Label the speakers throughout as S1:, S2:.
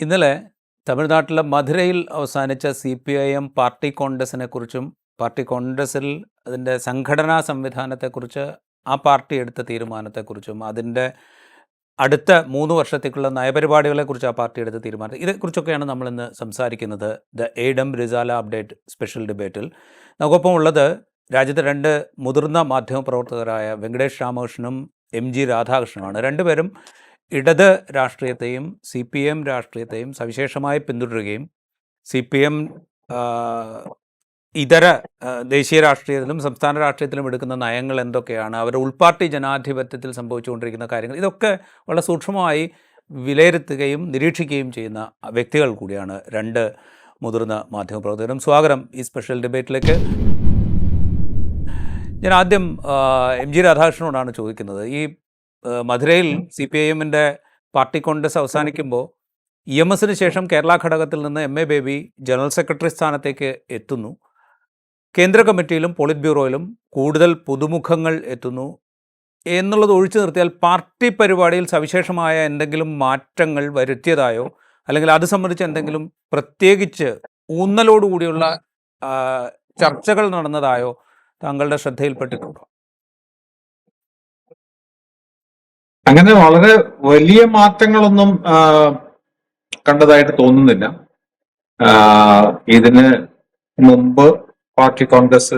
S1: ഇന്നലെ തമിഴ്നാട്ടിലെ മധുരയിൽ അവസാനിച്ച CPIM പാർട്ടി കോൺഗ്രസിനെക്കുറിച്ചും പാർട്ടി കോൺഗ്രസിൽ അതിൻ്റെ സംഘടനാ സംവിധാനത്തെക്കുറിച്ച് ആ പാർട്ടി എടുത്ത തീരുമാനത്തെക്കുറിച്ചും അതിൻ്റെ അടുത്ത 3 വർഷത്തേക്കുള്ള നയപരിപാടികളെക്കുറിച്ച് ആ പാർട്ടി എടുത്ത തീരുമാനം ഇതേക്കുറിച്ചൊക്കെയാണ് നമ്മളിന്ന് സംസാരിക്കുന്നത്. ദ എയ്ഡം റിസാല അപ്ഡേറ്റ് സ്പെഷ്യൽ ഡിബേറ്റിൽ നമുക്കൊപ്പം ഉള്ളത് രാജ്യത്തെ 2 മുതിർന്ന മാധ്യമപ്രവർത്തകരായ വെങ്കടേഷ് രാമകൃഷ്ണനും MG രാധാകൃഷ്ണനുമാണ്. രണ്ടുപേരും ഇടത് രാഷ്ട്രീയത്തെയും CPM രാഷ്ട്രീയത്തെയും സവിശേഷമായി പിന്തുടരുകയും CPM ഇതര ദേശീയ രാഷ്ട്രീയത്തിലും സംസ്ഥാന രാഷ്ട്രീയത്തിലും എടുക്കുന്ന നയങ്ങൾ എന്തൊക്കെയാണ്, അവരുടെ ഉൾപാർട്ടി ജനാധിപത്യത്തിൽ സംഭവിച്ചുകൊണ്ടിരിക്കുന്ന കാര്യങ്ങൾ, ഇതൊക്കെ വളരെ സൂക്ഷ്മമായി വിലയിരുത്തുകയും നിരീക്ഷിക്കുകയും ചെയ്യുന്ന വ്യക്തികൾ കൂടിയാണ് 2 മുതിർന്ന മാധ്യമപ്രവർത്തകരും. സ്വാഗതം ഈ സ്പെഷ്യൽ ഡിബേറ്റിലേക്ക്. ഞാൻ ആദ്യം MG രാധാകൃഷ്ണനോടാണ് ചോദിക്കുന്നത്. ഈ മധുരയിൽ CPIMൻ്റെ പാർട്ടി കോൺഗ്രസ് അവസാനിക്കുമ്പോൾ EMSന് ശേഷം കേരള ഘടകത്തിൽ നിന്ന് MA ബേബി ജനറൽ സെക്രട്ടറി സ്ഥാനത്തേക്ക് എത്തുന്നു. കേന്ദ്ര കമ്മിറ്റിയിലും പോളിറ്റ് ബ്യൂറോയിലും കൂടുതൽ പുതുമുഖങ്ങൾ എത്തുന്നു എന്നുള്ളത് ഒഴിച്ചു നിർത്തിയാൽ പാർട്ടി പരിപാടിയിൽ സവിശേഷമായ എന്തെങ്കിലും മാറ്റങ്ങൾ വരുത്തിയതായോ അല്ലെങ്കിൽ അത് സംബന്ധിച്ച് എന്തെങ്കിലും പ്രത്യേകിച്ച് ഊന്നലോടുകൂടിയുള്ള ചർച്ചകൾ നടന്നതായോ താങ്കളുടെ ശ്രദ്ധയിൽപ്പെട്ടിട്ടുണ്ടോ?
S2: അങ്ങനെ വളരെ വലിയ മാറ്റങ്ങളൊന്നും കണ്ടതായിട്ട് തോന്നുന്നില്ല. ഇതിന് മുമ്പ് പാർട്ടി കോൺഗ്രസ്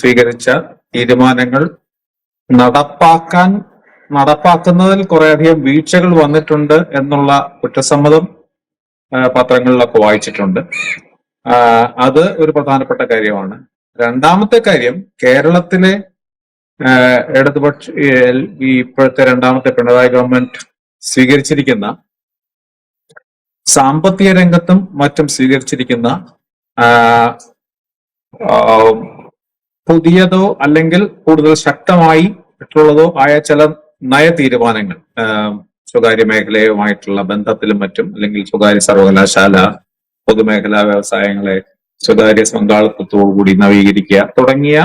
S2: സ്വീകരിച്ച തീരുമാനങ്ങൾ നടപ്പാക്കുന്നതിൽ കുറേയധികം വീഴ്ചകൾ വന്നിട്ടുണ്ട് എന്നുള്ള കുറ്റസമ്മതം പത്രങ്ങളിലൊക്കെ വായിച്ചിട്ടുണ്ട്. അത് ഒരു പ്രധാനപ്പെട്ട കാര്യമാണ്. രണ്ടാമത്തെ കാര്യം, കേരളത്തിലെ ഇടതുപക്ഷ ഈ ഇപ്പോഴത്തെ രണ്ടാമത്തെ പിണറായി ഗവൺമെന്റ് സ്വീകരിച്ചിരിക്കുന്ന സാമ്പത്തിക രംഗത്തും മറ്റും സ്വീകരിച്ചിരിക്കുന്ന പുതിയതോ അല്ലെങ്കിൽ കൂടുതൽ ശക്തമായി ഇട്ടുള്ളതോ ആയ ചില നയ തീരുമാനങ്ങൾ, സ്വകാര്യ മേഖലയുമായിട്ടുള്ള ബന്ധത്തിലും മറ്റും, അല്ലെങ്കിൽ സ്വകാര്യ സർവകലാശാല, പൊതുമേഖലാ വ്യവസായങ്ങളെ സ്വകാര്യ പങ്കാളിത്തത്തോടുകൂടി നവീകരിക്കുക തുടങ്ങിയ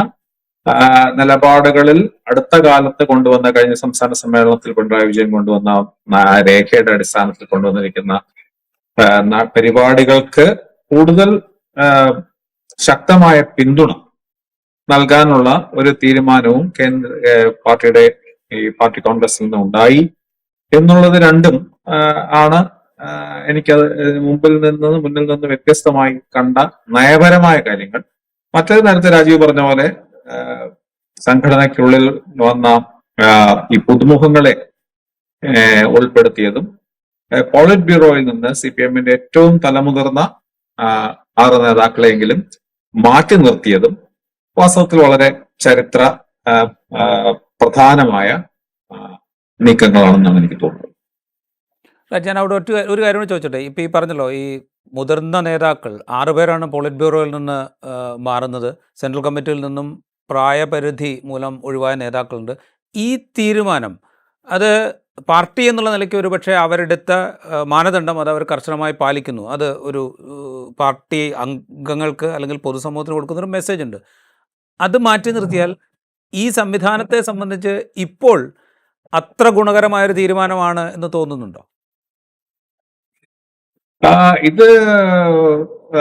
S2: നിലപാടുകളിൽ അടുത്ത കാലത്ത് കൊണ്ടുവന്ന, കഴിഞ്ഞ സംസ്ഥാന സമ്മേളനത്തിൽ പിണറായി വിജയൻ കൊണ്ടുവന്ന രേഖയുടെ അടിസ്ഥാനത്തിൽ കൊണ്ടുവന്നിരിക്കുന്ന പരിപാടികൾക്ക് കൂടുതൽ ശക്തമായ പിന്തുണ നൽകാനുള്ള ഒരു തീരുമാനവും പാർട്ടിയുടെ ഈ പാർട്ടി കോൺഗ്രസിൽ നിന്ന് ഉണ്ടായി എന്നുള്ളത് രണ്ടും ആണ് എനിക്കത് മുന്നിൽ നിന്ന് വ്യത്യസ്തമായി കണ്ട നയപരമായ കാര്യങ്ങൾ. മറ്റൊരു നേരത്തെ രാജീവ് പറഞ്ഞ പോലെ സംഘടനയ്ക്കുള്ളിൽ വന്ന ഈ പുതുമുഖങ്ങളെ ഉൾപ്പെടുത്തിയതും പോളിറ്റ് ബ്യൂറോയിൽ നിന്ന് CPMന്റെ ഏറ്റവും തലമുതിർന്ന 6 നേതാക്കളെങ്കിലും മാറ്റി നിർത്തിയതും വാസ്തവത്തിൽ വളരെ ചരിത്ര പ്രധാനമായ നീക്കങ്ങളാണെന്നാണ് എനിക്ക് തോന്നുന്നത്.
S1: ഞാൻ അവിടെ ഒരു കാര്യം കൂടി ചോദിച്ചോട്ടെ. ഇപ്പം ഈ പറഞ്ഞല്ലോ, ഈ മുതിർന്ന നേതാക്കൾ 6 പേരാണ് പോളിറ്റ് ബ്യൂറോയിൽ നിന്ന് മാറുന്നത്. സെൻട്രൽ കമ്മിറ്റിയിൽ നിന്നും പ്രായപരിധി മൂലം ഒഴിവായ നേതാക്കളുണ്ട്. ഈ തീരുമാനം അത് പാർട്ടി എന്നുള്ള നിലയ്ക്ക് ഒരു പക്ഷേ അവരെടുത്ത മാനദണ്ഡം അത് അവർ കർശനമായി പാലിക്കുന്നു. അത് ഒരു പാർട്ടി അംഗങ്ങൾക്ക് അല്ലെങ്കിൽ പൊതുസമൂഹത്തിന് കൊടുക്കുന്നൊരു മെസ്സേജ് ഉണ്ട്. അത് മാറ്റി നിർത്തിയാൽ ഈ സംവിധാനത്തെ സംബന്ധിച്ച് ഇപ്പോൾ അത്ര ഗുണകരമായൊരു തീരുമാനമാണ് എന്ന് തോന്നുന്നുണ്ടോ?
S2: ഇത്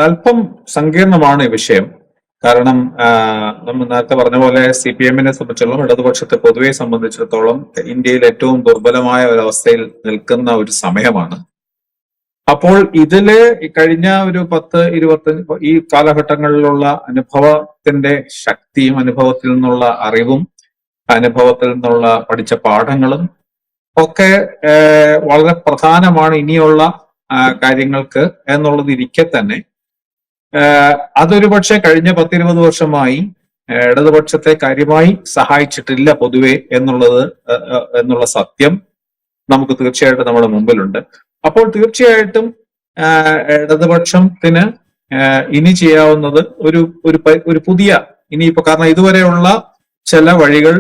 S2: അല്പം സങ്കീർണമാണ് ഈ വിഷയം. കാരണം നമ്മൾ നേരത്തെ പറഞ്ഞ പോലെ CPMനെ സംബന്ധിച്ചിടത്തോളം, ഇടതുപക്ഷത്തെ പൊതുവെ സംബന്ധിച്ചിടത്തോളം ഇന്ത്യയിൽ ഏറ്റവും ദുർബലമായ ഒരവസ്ഥയിൽ നിൽക്കുന്ന ഒരു സമയമാണ്. അപ്പോൾ ഇതില് കഴിഞ്ഞ ഒരു 10-25 ഈ കാലഘട്ടങ്ങളിലുള്ള അനുഭവത്തിന്റെ ശക്തിയും അനുഭവത്തിൽ നിന്നുള്ള അറിവും അനുഭവത്തിൽ നിന്നുള്ള പഠിച്ച പാഠങ്ങളും ഒക്കെ വളരെ പ്രധാനമാണ് ഇനിയുള്ള കാര്യങ്ങൾക്ക് എന്നുള്ളത് ഇരിക്കെ തന്നെ അതൊരു പക്ഷെ കഴിഞ്ഞ 10-20 വർഷമായി ഇടതുപക്ഷത്തെ കാര്യമായി സഹായിച്ചിട്ടില്ല പൊതുവെ എന്നുള്ള സത്യം നമുക്ക് തീർച്ചയായിട്ടും നമ്മുടെ മുമ്പിലുണ്ട്. അപ്പോൾ തീർച്ചയായിട്ടും ഇടതുപക്ഷത്തിന് ഇനി ചെയ്യാവുന്നത് ഒരു പുതിയ ഇനിയിപ്പോ, കാരണം ഇതുവരെയുള്ള ചില വഴികൾ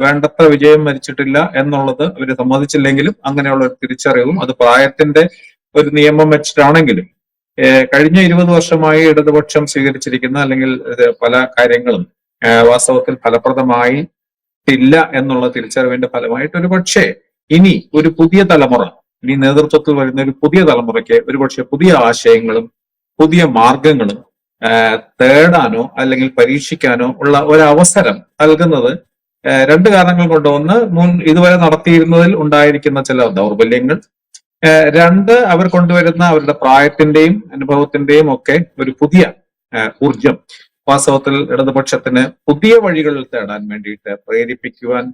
S2: വേണ്ടത്ര വിജയം വരിച്ചിട്ടില്ല എന്നുള്ളത് അവർ സമ്മതിച്ചില്ലെങ്കിലും അങ്ങനെയുള്ള ഒരു തിരിച്ചറിവും, അത് പ്രായത്തിന്റെ ഒരു നിയമം വെച്ചിട്ടാണെങ്കിലും കഴിഞ്ഞ 20 വർഷമായി ഇടതുപക്ഷം സ്വീകരിച്ചിരിക്കുന്ന അല്ലെങ്കിൽ പല കാര്യങ്ങളും വാസ്തവത്തിൽ ഫലപ്രദമായിട്ടില്ല എന്നുള്ള തിരിച്ചറിവിന്റെ ഫലമായിട്ട് ഒരു പക്ഷേ ഇനി ഒരു പുതിയ തലമുറ ഇനി നേതൃത്വത്തിൽ വരുന്ന ഒരു പുതിയ തലമുറയ്ക്ക് ഒരുപക്ഷെ പുതിയ ആശയങ്ങളും പുതിയ മാർഗങ്ങളും തേടാനോ അല്ലെങ്കിൽ പരീക്ഷിക്കാനോ ഉള്ള ഒരവസരം നൽകുന്നത് രണ്ട് കാരണങ്ങൾ കൊണ്ട്. ഒന്ന്, ഇതുവരെ നടത്തിയിരുന്നതിൽ ഉണ്ടായിരിക്കുന്ന ചില ദൗർബല്യങ്ങൾ. രണ്ട്, അവർ കൊണ്ടുവരുന്ന അവരുടെ പ്രായത്തിന്റെയും അനുഭവത്തിന്റെയും ഒക്കെ ഒരു പുതിയ ഊർജം വാസ്തവത്തിൽ ഇടതുപക്ഷത്തിന് പുതിയ വഴികളിൽ തേടാൻ വേണ്ടിയിട്ട് പ്രേരിപ്പിക്കുവാൻ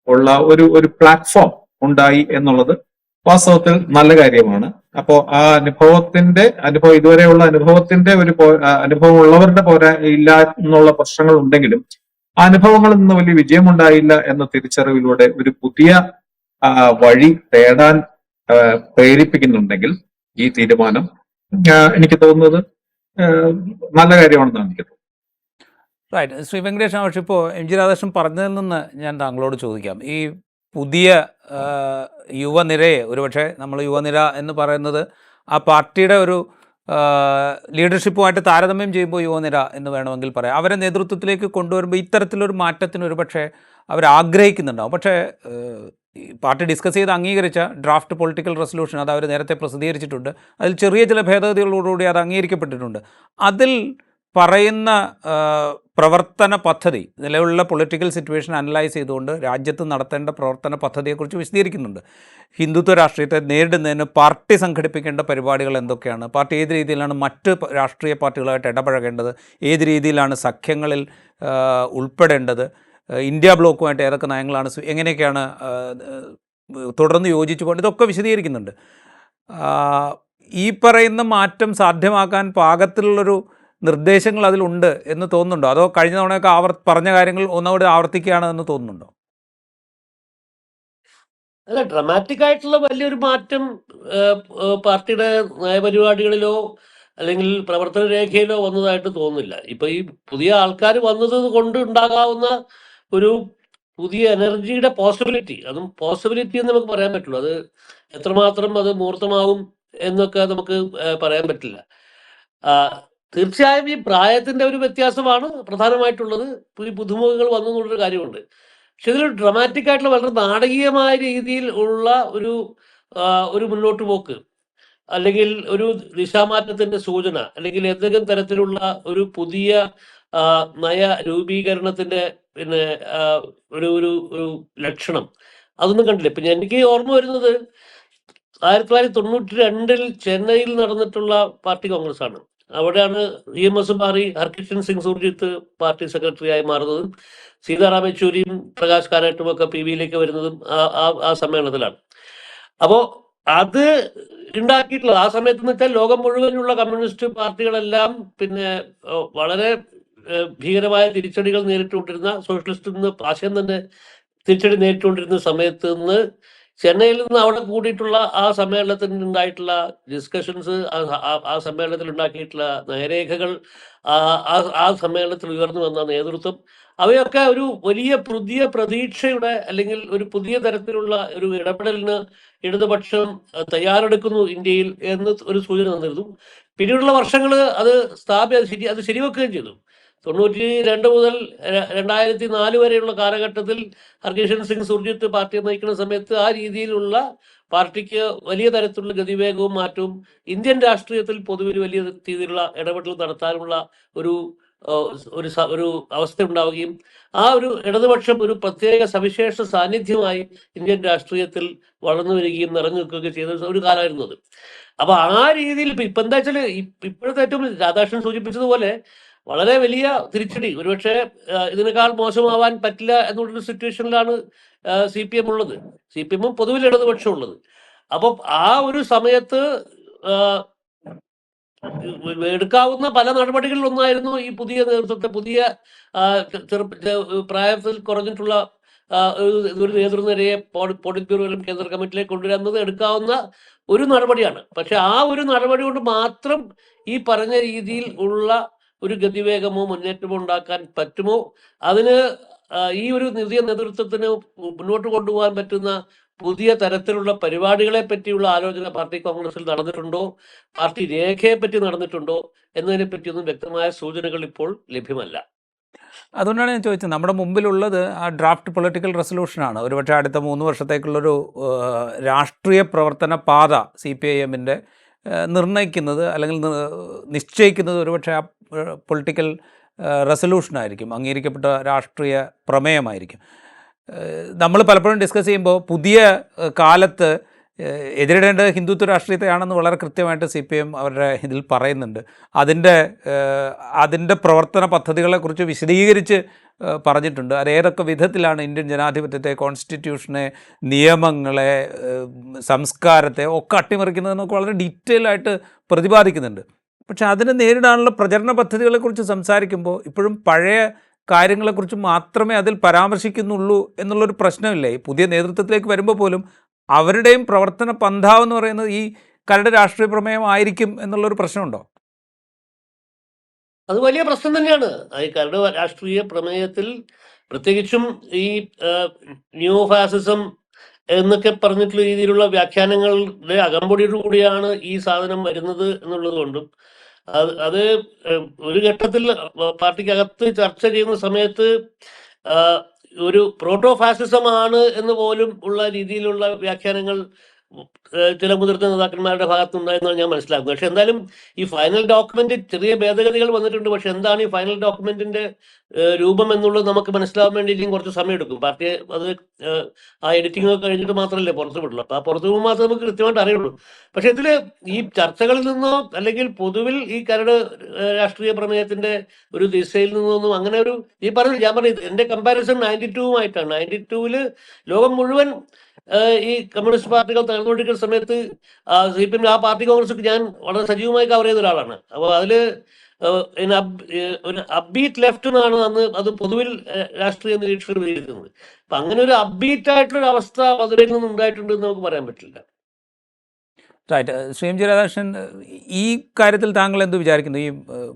S2: ഉള്ള ഒരു പ്ലാറ്റ്ഫോം ഉണ്ടായി എന്നുള്ളത് വാസ്തവത്തിൽ നല്ല കാര്യമാണ്. അപ്പോ ആ അനുഭവം ഇതുവരെയുള്ള അനുഭവത്തിന്റെ അനുഭവമുള്ളവരുടെ ഇല്ല എന്നുള്ള പ്രശ്നങ്ങൾ ഉണ്ടെങ്കിലും ആ അനുഭവങ്ങളിൽ നിന്ന് വലിയ വിജയമുണ്ടായില്ല എന്ന തിരിച്ചറിവിലൂടെ ഒരു പുതിയ വഴി തേടാൻ പ്രേരിപ്പിക്കുന്നുണ്ടെങ്കിൽ ഈ തീരുമാനം എനിക്ക് തോന്നുന്നത് നല്ല കാര്യമാണെന്നാണ് എനിക്ക് തോന്നുന്നത്.
S1: റൈറ്റ്. ശ്രീ വെങ്കടേഷ് ആവശ്യം ഇപ്പോൾ എം ജി രാധാകൃഷ്ണൻ പറഞ്ഞതിൽ നിന്ന് ഞാൻ താങ്കളോട് ചോദിക്കാം. ഈ പുതിയ യുവനിരയെ, ഒരുപക്ഷെ നമ്മൾ യുവനിര എന്ന് പറയുന്നത് ആ പാർട്ടിയുടെ ഒരു ലീഡർഷിപ്പുമായിട്ട് താരതമ്യം ചെയ്യുമ്പോൾ യുവനിര എന്ന് വേണമെങ്കിൽ പറയാം, അവരെ നേതൃത്വത്തിലേക്ക് കൊണ്ടുവരുമ്പോൾ ഇത്തരത്തിലൊരു മാറ്റത്തിന് ഒരുപക്ഷെ അവർ ആഗ്രഹിക്കുന്നുണ്ടാവും. പക്ഷേ പാർട്ടി ഡിസ്കസ് ചെയ്ത് അംഗീകരിച്ച ഡ്രാഫ്റ്റ് പൊളിറ്റിക്കൽ റെസൊല്യൂഷൻ അത് അവർ നേരത്തെ പ്രസിദ്ധീകരിച്ചിട്ടുണ്ട്. അതിൽ ചെറിയ ചില ഭേദഗതികളോടുകൂടി അത് അംഗീകരിക്കപ്പെട്ടിട്ടുണ്ട്. അതിൽ പറയുന്ന പ്രവർത്തന പദ്ധതി, നിലവിലുള്ള പൊളിറ്റിക്കൽ സിറ്റുവേഷൻ അനലൈസ് ചെയ്തുകൊണ്ട് രാജ്യത്ത് നടത്തേണ്ട പ്രവർത്തന പദ്ധതിയെക്കുറിച്ച് വിശദീകരിക്കുന്നുണ്ട്. ഹിന്ദുത്വ രാഷ്ട്രീയത്തെ നേരിടുന്നതിന് പാർട്ടി സംഘടിപ്പിക്കേണ്ട പരിപാടികൾ എന്തൊക്കെയാണ്, പാർട്ടി ഏത് രീതിയിലാണ് മറ്റ് രാഷ്ട്രീയ പാർട്ടികളുമായിട്ട് ഇടപഴകേണ്ടത്, ഏത് രീതിയിലാണ് സഖ്യങ്ങളിൽ ഉൾപ്പെടേണ്ടത്, ഇന്ത്യ ബ്ലോക്കുമായിട്ട് ഏതൊക്കെ നയങ്ങളാണ്, എങ്ങനെയൊക്കെയാണ് തുടർന്ന് യോജിച്ചു പോകേണ്ടത്, ഇതൊക്കെ വിശദീകരിക്കുന്നുണ്ട്. ഈ പറയുന്ന മാറ്റം സാധ്യമാക്കാൻ പാകത്തിലുള്ളൊരു നിർദ്ദേശങ്ങൾ അതിലുണ്ട് എന്ന് തോന്നുന്നുണ്ടോ? അതോ കഴിഞ്ഞ തവണയൊക്കെ പറഞ്ഞ കാര്യങ്ങൾ ഒന്നുകൂടി ആവർത്തിക്കുകയാണ് എന്ന് തോന്നുന്നുണ്ടോ?
S3: അല്ല, ഡ്രമാറ്റിക് ആയിട്ടുള്ള വലിയൊരു മാറ്റം പാർട്ടിയുടെ നയപരിപാടികളിലോ അല്ലെങ്കിൽ പ്രവർത്തന രേഖയിലോ വന്നതായിട്ട് തോന്നുന്നില്ല. ഇപ്പൊ ഈ പുതിയ ആൾക്കാർ വന്നത് കൊണ്ട് ഉണ്ടാകാവുന്ന ഒരു പുതിയ എനർജിയുടെ പോസിബിലിറ്റി, അതും പോസിബിലിറ്റി എന്ന് നമുക്ക് പറയാൻ പറ്റുള്ളൂ. അത് എത്രമാത്രം അത് മൂർത്തമാവും എന്നൊക്കെ നമുക്ക് പറയാൻ പറ്റില്ല. തീർച്ചയായും ഈ പ്രായത്തിന്റെ ഒരു വ്യത്യാസമാണ് പ്രധാനമായിട്ടുള്ളത്. ഈ പുതുമുഖങ്ങൾ വന്നു എന്നുള്ളൊരു കാര്യമുണ്ട്. പക്ഷെ ഇതിൽ ഡ്രമാറ്റിക് ആയിട്ടുള്ള വളരെ നാടകീയമായ രീതിയിൽ ഉള്ള ഒരു മുന്നോട്ട് പോക്ക്, അല്ലെങ്കിൽ ഒരു ദിശാമാറ്റത്തിന്റെ സൂചന, അല്ലെങ്കിൽ എന്തെങ്കിലും തരത്തിലുള്ള ഒരു പുതിയ നയ രൂപീകരണത്തിന്റെ ഒരു ഒരു ഒരു ലക്ഷണം അതൊന്നും കണ്ടില്ല. ഇപ്പൊ എനിക്ക് ഓർമ്മ വരുന്നത് 1992 ചെന്നൈയിൽ നടന്നിട്ടുള്ള പാർട്ടി കോൺഗ്രസ് ആണ്. അവിടെയാണ് EMS മാറി ഹർകിഷൻ സിംഗ് സുർജിത്ത് പാർട്ടി സെക്രട്ടറി ആയി മാറുന്നതും സീതാറാം യെച്ചൂരിയും പ്രകാശ് കാരാട്ടും ഒക്കെ PBയിലേക്ക് വരുന്നതും ആ സമ്മേളനത്തിലാണ്. അപ്പോ അത് ഉണ്ടാക്കിയിട്ടുള്ളത് ആ സമയത്ത് എന്ന് വെച്ചാൽ ലോകം മുഴുവനുള്ള കമ്മ്യൂണിസ്റ്റ് പാർട്ടികളെല്ലാം വളരെ ഭീകരമായ തിരിച്ചടികൾ നേരിട്ടുകൊണ്ടിരുന്ന, സോഷ്യലിസ്റ്റ് നിന്ന് ആശയം തന്നെ തിരിച്ചടി നേരിട്ടുകൊണ്ടിരുന്ന സമയത്ത് നിന്ന് ചെന്നൈയിൽ നിന്ന് അവിടെ കൂടിയിട്ടുള്ള ആ സമ്മേളനത്തിൽ ഉണ്ടായിട്ടുള്ള ഡിസ്കഷൻസ്, ആ സമ്മേളനത്തിൽ ഉണ്ടാക്കിയിട്ടുള്ള നയരേഖകൾ, ആ സമ്മേളനത്തിൽ ഉയർന്നു വന്ന നേതൃത്വം, അവയൊക്കെ ഒരു വലിയ പുതിയ പ്രതീക്ഷയുടെ അല്ലെങ്കിൽ ഒരു പുതിയ തരത്തിലുള്ള ഒരു ഇടപെടലിന് ഇടതുപക്ഷം തയ്യാറെടുക്കുന്നു ഇന്ത്യയിൽ എന്ന് ഒരു സൂചന തന്നിരുന്നു. പിന്നീടുള്ള വർഷങ്ങൾ അത് ശരിവെക്കുകയും ചെയ്തു. 92 മുതൽ 2004 വരെയുള്ള കാലഘട്ടത്തിൽ ഹർകിഷൻ സിംഗ് സുർജിത്ത് പാർട്ടിയെ നയിക്കുന്ന സമയത്ത് ആ രീതിയിലുള്ള പാർട്ടിക്ക് വലിയ തരത്തിലുള്ള ഗതിവേഗവും മാറ്റവും ഇന്ത്യൻ രാഷ്ട്രീയത്തിൽ പൊതുവിൽ വലിയ രീതിയിലുള്ള ഇടപെടൽ നടത്താനുള്ള ഒരു അവസ്ഥ ഉണ്ടാവുകയും ആ ഒരു ഇടതുപക്ഷം ഒരു പ്രത്യേക സവിശേഷ സാന്നിധ്യമായി ഇന്ത്യൻ രാഷ്ട്രീയത്തിൽ വളർന്നു വരികയും നിറഞ്ഞു നിൽക്കുകയും ചെയ്ത ഒരു കാലമായിരുന്നു അത്. അപ്പൊ ആ രീതിയിൽ ഇപ്പൊ എന്താ വെച്ചാൽ ഇപ്പോഴത്തെ ഏറ്റവും രാധാകൃഷ്ണൻ സൂചിപ്പിച്ചതുപോലെ വളരെ വലിയ തിരിച്ചടി, ഒരുപക്ഷെ ഇതിനേക്കാൾ മോശമാവാൻ പറ്റില്ല എന്നുള്ളൊരു സിറ്റുവേഷനിലാണ് CPM ഉള്ളത്. CPM പൊതുവിൽ ഇടതുപക്ഷം ഉള്ളത്. അപ്പൊ ആ ഒരു സമയത്ത് എടുക്കാവുന്ന പല നടപടികളിൽ ഒന്നായിരുന്നു ഈ പുതിയ നേതൃത്വത്തെ, പുതിയ പ്രായത്തിൽ കുറഞ്ഞിട്ടുള്ള ഒരു നേതൃനിരയെ പോളിറ്റ് ബ്യൂറോയിലും കേന്ദ്ര കമ്മിറ്റിയിലേക്ക് കൊണ്ടുവരുന്നത് എടുക്കാവുന്ന ഒരു നടപടിയാണ്. പക്ഷെ ആ ഒരു നടപടി കൊണ്ട് മാത്രം ഈ പറഞ്ഞ രീതിയിൽ ഉള്ള ഒരു ഗതിവേഗമോ മുന്നേറ്റമോ ഉണ്ടാക്കാൻ പറ്റുമോ? അതിന് ഈ ഒരു പുതിയ നേതൃത്വത്തിന് മുന്നോട്ട് കൊണ്ടുപോകാൻ പറ്റുന്ന പുതിയ തരത്തിലുള്ള പരിപാടികളെ പറ്റിയുള്ള ആലോചന പാർട്ടി കോൺഗ്രസിൽ നടന്നിട്ടുണ്ടോ, പാർട്ടി രേഖയെ പറ്റി നടന്നിട്ടുണ്ടോ എന്നതിനെ പറ്റിയൊന്നും വ്യക്തമായ സൂചനകൾ ഇപ്പോൾ ലഭ്യമല്ല.
S1: അതുകൊണ്ടാണ് ഞാൻ ചോദിച്ചത്. നമ്മുടെ മുമ്പിലുള്ളത് ആ ഡ്രാഫ്റ്റ് പൊളിറ്റിക്കൽ റെസൊല്യൂഷനാണ്. ഒരുപക്ഷെ അടുത്ത 3 വർഷത്തേക്കുള്ളൊരു രാഷ്ട്രീയ പ്രവർത്തന പാത CPIM-ൻ്റെ നിർണ്ണയിക്കുന്നത് അല്ലെങ്കിൽ നിശ്ചയിക്കുന്നത് ഒരുപക്ഷെ ആ പൊളിറ്റിക്കൽ റെസൊല്യൂഷനായിരിക്കും, അംഗീകരിക്കപ്പെട്ട രാഷ്ട്രീയ പ്രമേയമായിരിക്കും. നമ്മൾ പലപ്പോഴും ഡിസ്കസ് ചെയ്യുമ്പോൾ പുതിയ കാലത്ത് എതിരിടേണ്ടത് ഹിന്ദുത്വ രാഷ്ട്രീയത്തെയാണെന്ന് വളരെ കൃത്യമായിട്ട് CPIM അവരുടെ ഇതിൽ പറയുന്നുണ്ട്. അതിൻ്റെ പ്രവർത്തന പദ്ധതികളെക്കുറിച്ച് വിശദീകരിച്ച് പറഞ്ഞിട്ടുണ്ട്. അത് ഏതൊക്കെ വിധത്തിലാണ് ഇന്ത്യൻ ജനാധിപത്യത്തെ, കോൺസ്റ്റിറ്റ്യൂഷനെ, നിയമങ്ങളെ, സംസ്കാരത്തെ ഒക്കെ അട്ടിമറിക്കുന്നതെന്നൊക്കെ വളരെ ഡീറ്റെയിൽ ആയിട്ട് പ്രതിപാദിക്കുന്നുണ്ട്. പക്ഷെ അതിനെ നേരിടാനുള്ള പ്രചരണ പദ്ധതികളെക്കുറിച്ച് സംസാരിക്കുമ്പോൾ ഇപ്പോഴും പഴയ കാര്യങ്ങളെക്കുറിച്ച് മാത്രമേ അതിൽ പരാമർശിക്കുന്നുള്ളൂ എന്നുള്ളൊരു പ്രശ്നമില്ലേ? ഈ പുതിയ നേതൃത്വത്തിലേക്ക് വരുമ്പോൾ പോലും അവരുടെയും പ്രവർത്തന പന്ഥാവെന്ന് പറയുന്നത് ഈ കരട് രാഷ്ട്രീയ പ്രമേയം ആയിരിക്കും എന്നുള്ളൊരു പ്രശ്നമുണ്ടോ?
S3: അത് വലിയ പ്രശ്നം തന്നെയാണ്. ഈ കരട് രാഷ്ട്രീയ പ്രമേയത്തിൽ പ്രത്യേകിച്ചും ഈ ന്യൂ ഫാസിസം എന്നൊക്കെ പറഞ്ഞിട്ടുള്ള രീതിയിലുള്ള വ്യാഖ്യാനങ്ങളുടെ അകമ്പടിയോടു കൂടിയാണ് ഈ സാധനം വരുന്നത് എന്നുള്ളത് കൊണ്ടും അത് ഒരു ഘട്ടത്തിൽ പാർട്ടിക്കകത്ത് ചർച്ച ചെയ്യുന്ന സമയത്ത് ഒരു പ്രോട്ടോ ഫാസിസം ആണ് എന്ന് പോലും ഉള്ള രീതിയിലുള്ള വ്യാഖ്യാനങ്ങൾ ചില മുതിർന്ന നേതാക്കന്മാരുടെ ഭാഗത്തുണ്ടായെന്നാണ് ഞാൻ മനസ്സിലാക്കുന്നത്. പക്ഷെ എന്തായാലും ഈ ഫൈനൽ ഡോക്യുമെന്റ് ചെറിയ ഭേദഗതികൾ വന്നിട്ടുണ്ട്. പക്ഷെ എന്താണ് ഈ ഫൈനൽ ഡോക്യുമെന്റിന്റെ രൂപം എന്നുള്ളത് നമുക്ക് മനസ്സിലാവാൻ വേണ്ടി ഇനിയും കുറച്ച് സമയം എടുക്കും. പാർട്ടി അത് ആ എഡിറ്റിംഗ് ഒക്കെ കഴിഞ്ഞിട്ട് മാത്രമല്ലേ പുറത്തു വിടുള്ളൂ. അപ്പോൾ ആ പുറത്തു പോകുമ്പോൾ മാത്രമേ നമുക്ക് കൃത്യമായിട്ട് അറിയുള്ളൂ. പക്ഷെ ഇതിൽ ഈ ചർച്ചകളിൽ നിന്നോ അല്ലെങ്കിൽ പൊതുവിൽ ഈ കരട് രാഷ്ട്രീയ പ്രമേയത്തിന്റെ ഒരു ദിശയിൽ നിന്നൊന്നും അങ്ങനെ ഒരു ഞാൻ പറഞ്ഞത് എന്റെ കമ്പാരിസൺ 92-ആയിട്ടാണ്. 92-ൽ ലോകം മുഴുവൻ ഈ കമ്മ്യൂണിസ്റ്റ് പാർട്ടികൾ തകർന്നുകൊണ്ടിരിക്കുന്ന സമയത്ത് CPIM ആ പാർട്ടി കോൺഗ്രസ് ഞാൻ വളരെ സജീവമായി കവർ ചെയ്ത ഒരാളാണ്. അപ്പോൾ അതില് ഒരു അബ്ബീറ്റ് ലെഫ്റ്റ് എന്നാണ് അന്ന് അത് പൊതുവിൽ രാഷ്ട്രീയ നിരീക്ഷകർ വിലയിരുത്തുന്നത്. അപ്പൊ അങ്ങനെ ഒരു അബ്ബീറ്റ് ആയിട്ടുള്ള അവസ്ഥ മധുരയിൽ നിന്നും ഉണ്ടായിട്ടുണ്ട് എന്ന് നമുക്ക് പറയാൻ പറ്റില്ല.
S1: Right. Shri M G Radhakrishnan, ഈ കാര്യത്തിൽ താങ്കൾ എന്ത് വിചാരിക്കുന്നു? ഈ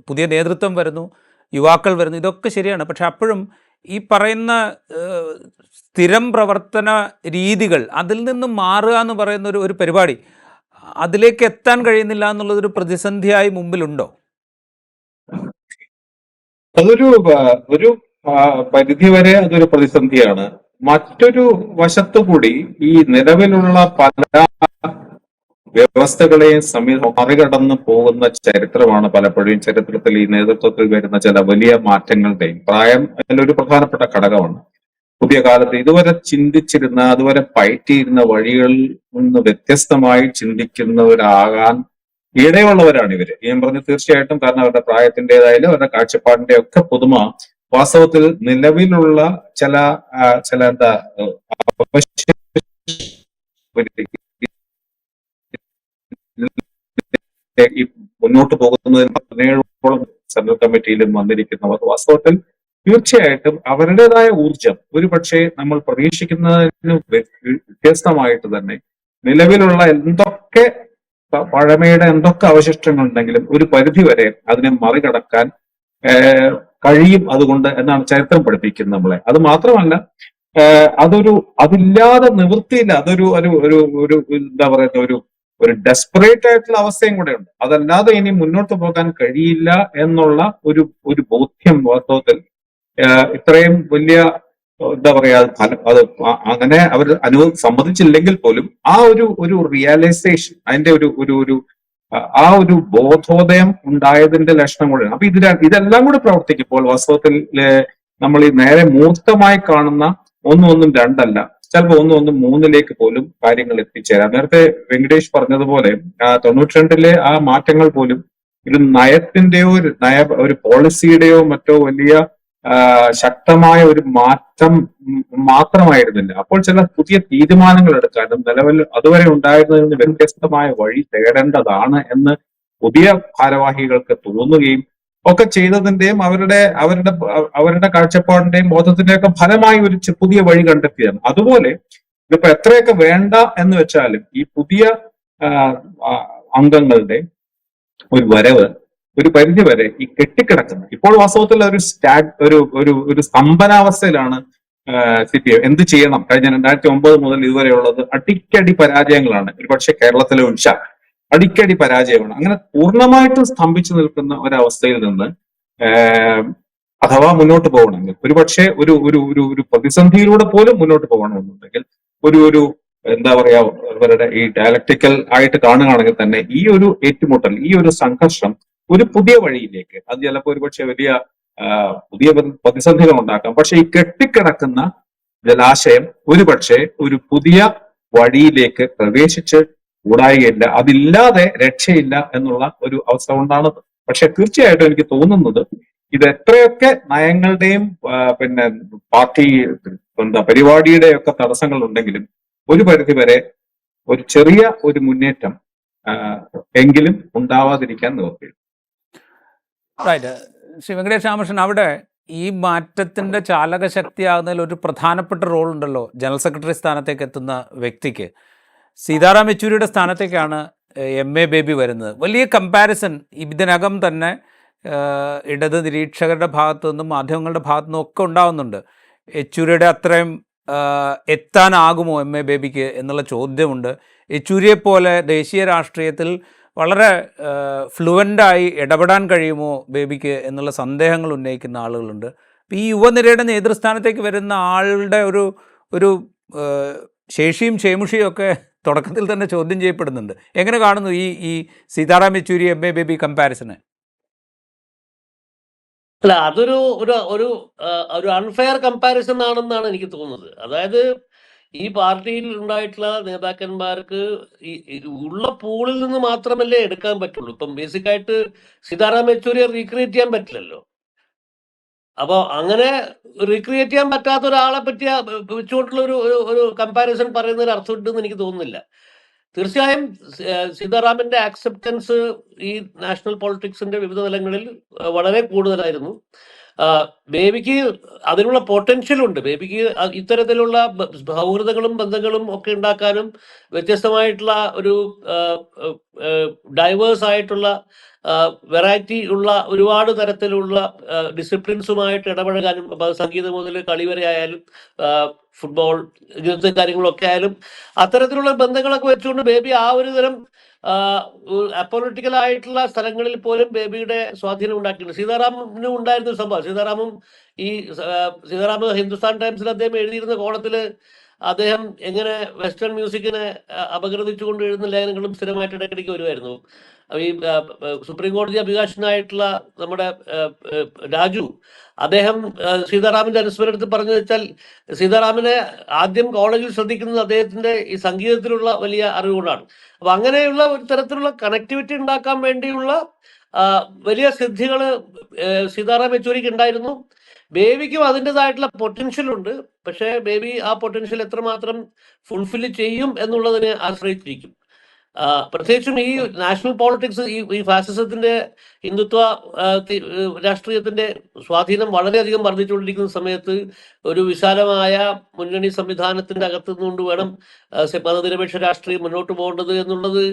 S1: പുതിയ നേതൃത്വം വരുന്നു, യുവാക്കൾ വരുന്നു, ഇതൊക്കെ ശരിയാണ്. പക്ഷെ അപ്പോഴും ഈ പറയുന്ന സ്ഥിരം പ്രവർത്തന രീതികൾ അതിൽ നിന്ന് മാറുക എന്ന് പറയുന്ന ഒരു പരിപാടി അതിലേക്ക് എത്താൻ കഴിയുന്നില്ല എന്നുള്ളതൊരു പ്രതിസന്ധിയായി മുമ്പിലുണ്ടോ?
S2: അതൊരു പരിധി വരെ അതൊരു പ്രതിസന്ധിയാണ്. മറ്റൊരു വശത്തുകൂടി ഈ നിലവിലുള്ള പല വ്യവസ്ഥകളെയും മറികടന്ന് പോകുന്ന ചരിത്രമാണ് പലപ്പോഴും ചരിത്രത്തിൽ ഈ നേതൃത്വത്തിൽ വരുന്ന ചില വലിയ മാറ്റങ്ങളുടെയും. പ്രായം അതിലൊരു പ്രധാനപ്പെട്ട ഘടകമാണ്. പുതിയ കാലത്ത് ഇതുവരെ ചിന്തിച്ചിരുന്ന, അതുവരെ പയറ്റിയിരുന്ന വഴികളിൽ നിന്ന് വ്യത്യസ്തമായി ചിന്തിക്കുന്നവരാകാൻ ഇടയുള്ളവരാണ് ഇവര്. ഞാൻ പറഞ്ഞു തീർച്ചയായിട്ടും. കാരണം അവരുടെ പ്രായത്തിൻ്റെതായാലും അവരുടെ കാഴ്ചപ്പാടിന്റെ ഒക്കെ പുതുമ വാസ്തവത്തിൽ നിലവിലുള്ള ചില എന്താ ഈ മുന്നോട്ട് പോകുന്നതിന് 17ഓളം സെൻട്രൽ കമ്മിറ്റിയിലും വന്നിരിക്കുന്നവർ വാസ്തവത്തിൽ തീർച്ചയായിട്ടും അവരുടേതായ ഊർജം ഒരു പക്ഷേ നമ്മൾ പ്രതീക്ഷിക്കുന്നതിന് വ്യത്യസ്തമായിട്ട് തന്നെ നിലവിലുള്ള എന്തൊക്കെ പഴമയുടെ എന്തൊക്കെ അവശിഷ്ടങ്ങളുണ്ടെങ്കിലും ഒരു പരിധി വരെ അതിനെ മറികടക്കാൻ കഴിയും അതുകൊണ്ട് എന്നാണ് ചരിത്രം പഠിപ്പിക്കുന്നത് നമ്മളെ. അത് മാത്രമല്ല അതില്ലാതെ നിവൃത്തിയില്ല. അതൊരു എന്താ പറയുന്ന ഒരു ഡെസ്പറേറ്റ് ആയിട്ടുള്ള അവസ്ഥയും കൂടെ ഉണ്ട്. അതല്ലാതെ ഇനി മുന്നോട്ട് പോകാൻ കഴിയില്ല എന്നുള്ള ഒരു ബോധ്യം വാസ്തവത്തിൽ ഇത്രയും വലിയ എന്താ പറയാ അത് അങ്ങനെ അവർ സമ്മതിച്ചില്ലെങ്കിൽ പോലും ആ ഒരു റിയലൈസേഷൻ, അതിന്റെ ഒരു ബോധോദയം ഉണ്ടായതിന്റെ ലക്ഷണം കൂടെയാണ്. അപ്പൊ ഇതെല്ലാം കൂടെ പ്രവർത്തിക്കുമ്പോൾ വാസ്തവത്തിൽ നമ്മൾ ഈ നേരെ മൂർത്തമായി കാണുന്ന 1-1 2 ചിലപ്പോൾ 1-1 പോലും കാര്യങ്ങൾ എത്തിച്ചേരാം. നേരത്തെ വെങ്കടേഷ് പറഞ്ഞതുപോലെ 92-ലെ ആ മാറ്റങ്ങൾ പോലും ഒരു നയത്തിന്റെയോ ഒരു പോളിസിയുടെയോ മറ്റോ വലിയ ശക്തമായ ഒരു മാറ്റം മാത്രമായിരുന്നില്ല. അപ്പോൾ ചില പുതിയ തീരുമാനങ്ങൾ എടുക്കാനും നിലവിൽ അതുവരെ ഉണ്ടായിരുന്നതിൽ നിന്ന് വ്യത്യസ്തമായ വഴി തേടേണ്ടതാണ് എന്ന് പുതിയ ഭാരവാഹികൾക്ക് തോന്നുകയും ഒക്കെ ചെയ്തതിന്റെയും അവരുടെ കാഴ്ചപ്പാടിന്റെയും ബോധത്തിന്റെയും ഒക്കെ ഫലമായി ഒരു പുതിയ വഴി കണ്ടെത്തിയാണ്. അതുപോലെ ഇതിപ്പോ എത്രയൊക്കെ വേണ്ട എന്ന് വെച്ചാലും ഈ പുതിയ അംഗങ്ങളുടെ ഒരു വരവ് ഒരു പരിധി വരെ ഈ കെട്ടിക്കിടക്കുന്ന ഇപ്പോൾ വാസ്തവത്തിൽ ഒരു സ്തംഭനാവസ്ഥയിലാണ് CPIM. എന്ത് ചെയ്യണം? കഴിഞ്ഞ 2009 മുതൽ ഇതുവരെയുള്ളത് അടിക്കടി പരാജയങ്ങളാണ്. ഒരുപക്ഷെ കേരളത്തിലെ ഒഴിച്ചാൽ അടിക്കടി പരാജയമാണ്. അങ്ങനെ പൂർണ്ണമായിട്ടും സ്തംഭിച്ചു നിൽക്കുന്ന ഒരവസ്ഥയിൽ നിന്ന് അഥവാ മുന്നോട്ട് പോകണമെങ്കിൽ, ഒരുപക്ഷെ ഒരു ഒരു ഒരു ഒരു പ്രതിസന്ധിയിലൂടെ പോലും മുന്നോട്ട് പോകണമെന്നുണ്ടെങ്കിൽ, ഒരു എന്താ പറയാ, ഇവരുടെ ഈ ഡയലക്ടിക്കൽ ആയിട്ട് കാണുകയാണെങ്കിൽ തന്നെ ഈ ഒരു ഏറ്റുമുട്ടൽ, ഈ ഒരു സംഘർഷം ഒരു പുതിയ വഴിയിലേക്ക്, അത് ചിലപ്പോൾ ഒരുപക്ഷെ വലിയ പുതിയ പ്രതിസന്ധികൾ ഉണ്ടാക്കാം. പക്ഷെ ഈ കെട്ടിക്കിടക്കുന്ന ജലാശയം ഒരുപക്ഷെ ഒരു പുതിയ വഴിയിലേക്ക് പ്രവേശിച്ച് കൂടായികയില്ല. അതില്ലാതെ രക്ഷയില്ല എന്നുള്ള ഒരു അവസ്ഥ കൊണ്ടാണ്. പക്ഷെ തീർച്ചയായിട്ടും എനിക്ക് തോന്നുന്നത് ഇത് എത്രയൊക്കെ നയങ്ങളുടെയും പിന്നെ പാർട്ടി പരിപാടിയുടെ ഒക്കെ തടസ്സങ്ങൾ ഉണ്ടെങ്കിലും ഒരു പരിധിവരെ ഒരു ചെറിയ ഒരു മുന്നേറ്റം എങ്കിലും ഉണ്ടാവാതിരിക്കാൻ നിവർത്തിയില്ല.
S1: റൈറ്റ്. ശ്രീ വെങ്കടേഷ് രാമകൃഷ്ണൻ, അവിടെ ഈ മാറ്റത്തിൻ്റെ ചാലകശക്തിയാകുന്നതിൽ ഒരു പ്രധാനപ്പെട്ട റോൾ ഉണ്ടല്ലോ ജനറൽ സെക്രട്ടറി സ്ഥാനത്തേക്ക് എത്തുന്ന വ്യക്തിക്ക്. സീതാറാം യെച്ചൂരിയുടെ സ്ഥാനത്തേക്കാണ് MA ബേബി വരുന്നത്. വലിയ കമ്പാരിസൺ ഇതിനകം തന്നെ ഇടത് നിരീക്ഷകരുടെ ഭാഗത്തു നിന്നും മാധ്യമങ്ങളുടെ ഭാഗത്തു നിന്നും ഒക്കെ ഉണ്ടാകുന്നുണ്ട്. യെച്ചൂരിയുടെ അത്രയും എത്താനാകുമോ MA ബേബിക്ക് എന്നുള്ള ചോദ്യമുണ്ട്. യെച്ചൂരിയെപ്പോലെ ദേശീയ രാഷ്ട്രീയത്തിൽ വളരെ ഫ്ലുവൻ്റായി ഇടപെടാൻ കഴിയുമോ ബേബിക്ക് എന്നുള്ള സന്ദേഹങ്ങൾ ഉന്നയിക്കുന്ന ആളുകളുണ്ട്. ഈ യുവനിരയുടെ നേതൃസ്ഥാനത്തേക്ക് വരുന്ന ആളുടെ ഒരു ശേഷിയും ക്ഷേമുഷിയും ഒക്കെ തുടക്കത്തിൽ തന്നെ ചോദ്യം ചെയ്യപ്പെടുന്നുണ്ട്. എങ്ങനെ കാണുന്നു ഈ സീതാറാം യെച്ചൂരി MA ബേബി കമ്പാരിസണ്?
S3: അല്ല, അതൊരു ഒരു ഒരു ഒരു അൺഫെയർ കമ്പാരിസൺ ആണെന്നാണ് എനിക്ക് തോന്നുന്നത്. അതായത് ഈ പാർട്ടിയിൽ ഉണ്ടായിട്ടുള്ള നേതാക്കന്മാർക്ക് ഉള്ള പൂളിൽ നിന്ന് മാത്രമല്ലേ എടുക്കാൻ പറ്റുള്ളൂ. ഇപ്പം ബേസിക്കായിട്ട് സീതാറാം യെച്ചൂരിയെ റീക്രിയേറ്റ് ചെയ്യാൻ പറ്റില്ലല്ലോ. അപ്പോൾ അങ്ങനെ റീക്രിയേറ്റ് ചെയ്യാൻ പറ്റാത്ത ഒരാളെ പറ്റി വെച്ചുകൊണ്ടുള്ള ഒരു കമ്പാരിസൺ പറയുന്നതിന് അർത്ഥമുണ്ടെന്ന് എനിക്ക് തോന്നുന്നില്ല. തീർച്ചയായും സീതാറാമിന്റെ ആക്സെപ്റ്റൻസ് ഈ നാഷണൽ പൊളിറ്റിക്സിന്റെ വിവിധ തലങ്ങളിൽ വളരെ കൂടുതലായിരുന്നു. ബേബിക്ക് അതിനുള്ള പൊട്ടൻഷ്യൽ ഉണ്ട്. ബേബിക്ക് ഇത്തരത്തിലുള്ള സൗഹൃദങ്ങളും ബന്ധങ്ങളും ഒക്കെ ഉണ്ടാക്കാനും വ്യത്യസ്തമായിട്ടുള്ള ഒരു ഡൈവേഴ്സ് ആയിട്ടുള്ള വെറൈറ്റി ഉള്ള ഒരുപാട് തരത്തിലുള്ള ഡിസിപ്ലിൻസുമായിട്ട് ഇടപഴകാനും, സംഗീതം മുതൽ കളി വരെ ആയാലും ഫുട്ബോൾ ഇങ്ങനത്തെ കാര്യങ്ങളൊക്കെ ആയാലും അത്തരത്തിലുള്ള ബന്ധങ്ങളൊക്കെ വെച്ചുകൊണ്ട് ബേബി ആ ഒരു തരം അപ്പൊളിറ്റിക്കൽ ആയിട്ടുള്ള സ്ഥലങ്ങളിൽ പോലും ബേബിയുടെ സ്വാധീനം ഉണ്ടാക്കിയിട്ടുണ്ട്. സീതാറാമിനും ഉണ്ടായിരുന്ന ഒരു സംഭവം. സീതാറാം ഹിന്ദുസ്ഥാൻ ടൈംസിൽ അദ്ദേഹം എഴുതിയിരുന്ന കോളത്തിൽ അദ്ദേഹം എങ്ങനെ വെസ്റ്റേൺ മ്യൂസിക്കിനെ അപഗ്രഥിച്ചുകൊണ്ട് എഴുതുന്ന ലേഖനങ്ങളും സ്ഥിരമായിട്ട് ഇടയ്ക്കിടയ്ക്ക് വരുമായിരുന്നു. ഈ സുപ്രീം കോടതി അഭിഭാഷകനായിട്ടുള്ള നമ്മുടെ രാജു, അദ്ദേഹം സീതാറാമിന്റെ അനുസ്മരണത്തിൽ പറഞ്ഞു വെച്ചാൽ സീതാറാമിനെ ആദ്യം കോളേജിൽ ശ്രദ്ധിക്കുന്നത് അദ്ദേഹത്തിന്റെ ഈ സംഗീതത്തിലുള്ള വലിയ അറിവുകൊണ്ടാണ്. അപ്പൊ അങ്ങനെയുള്ള ഒരു തരത്തിലുള്ള കണക്ടിവിറ്റി ഉണ്ടാക്കാൻ വേണ്ടിയുള്ള വലിയ സിദ്ധികൾ സീതാറാം യെച്ചൂരിക്ക് ഉണ്ടായിരുന്നു. ബേബിക്കും അതിൻ്റെതായിട്ടുള്ള പൊട്ടൻഷ്യൽ ഉണ്ട്. പക്ഷേ ബേബി ആ പൊട്ടൻഷ്യൽ എത്രമാത്രം ഫുൾഫിൽ ചെയ്യും എന്നുള്ളതിനെ ആശ്രയിച്ചിരിക്കും. പ്രത്യേകിച്ചും ഈ നാഷണൽ പോളിറ്റിക്സ്, ഈ ഫാസിസത്തിന്റെ ഹിന്ദുത്വ രാഷ്ട്രീയത്തിന്റെ സ്വാധീനം വളരെയധികം വർദ്ധിച്ചുകൊണ്ടിരിക്കുന്ന സമയത്ത് ഒരു വിശാലമായ മുന്നണി സംവിധാനത്തിന്റെ അകത്തു നിന്നുകൊണ്ട് വേണം മതനിരപേക്ഷ രാഷ്ട്രീയം മുന്നോട്ട് പോകേണ്ടത് എന്നുള്ളത്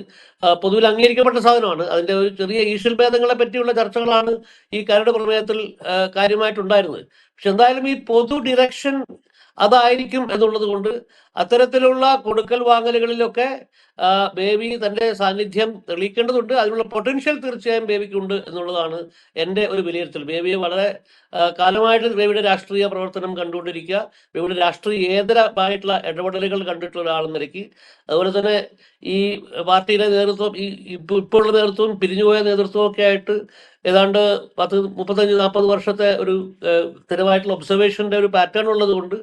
S3: പൊതുവിൽ അംഗീകരിക്കപ്പെട്ട സാധനമാണ്. അതിന്റെ ഒരു ചെറിയ ഈശ്വൽ ഭേദങ്ങളെ പറ്റിയുള്ള ചർച്ചകളാണ് ഈ കരട് പ്രമേയത്തിൽ കാര്യമായിട്ടുണ്ടായിരുന്നത്. പക്ഷെ എന്തായാലും ഈ പൊതു ഡിറക്ഷൻ അതായിരിക്കും എന്നുള്ളത് കൊണ്ട് അത്തരത്തിലുള്ള കൊടുക്കൽ വാങ്ങലുകളിലൊക്കെ ബേബി തൻ്റെ സാന്നിധ്യം തെളിയിക്കേണ്ടതുണ്ട്. അതിനുള്ള പൊട്ടൻഷ്യൽ തീർച്ചയായും ബേബിക്കുണ്ട് എന്നുള്ളതാണ് എൻ്റെ ഒരു വിലയിരുത്തൽ. ബേബിയെ വളരെ കാലമായിട്ട് ബേബിയുടെ രാഷ്ട്രീയ പ്രവർത്തനം കണ്ടുകൊണ്ടിരിക്കുക, ബേബിയുടെ രാഷ്ട്രീയേതരമായിട്ടുള്ള ഇടപെടലുകൾ കണ്ടിട്ടുള്ള ഒരാളെന്ന നിലയ്ക്ക്, അതുപോലെ തന്നെ ഈ പാർട്ടിയിലെ നേതൃത്വം, ഇപ്പോഴുള്ള നേതൃത്വവും പിരിഞ്ഞുപോയ നേതൃത്വവും ഒക്കെ ആയിട്ട് ഏതാണ്ട് 35-40 വർഷത്തെ ഒരു സ്ഥിരമായിട്ടുള്ള ഒബ്സർവേഷൻ്റെ ഒരു പാറ്റേൺ ഉള്ളത് കൊണ്ട്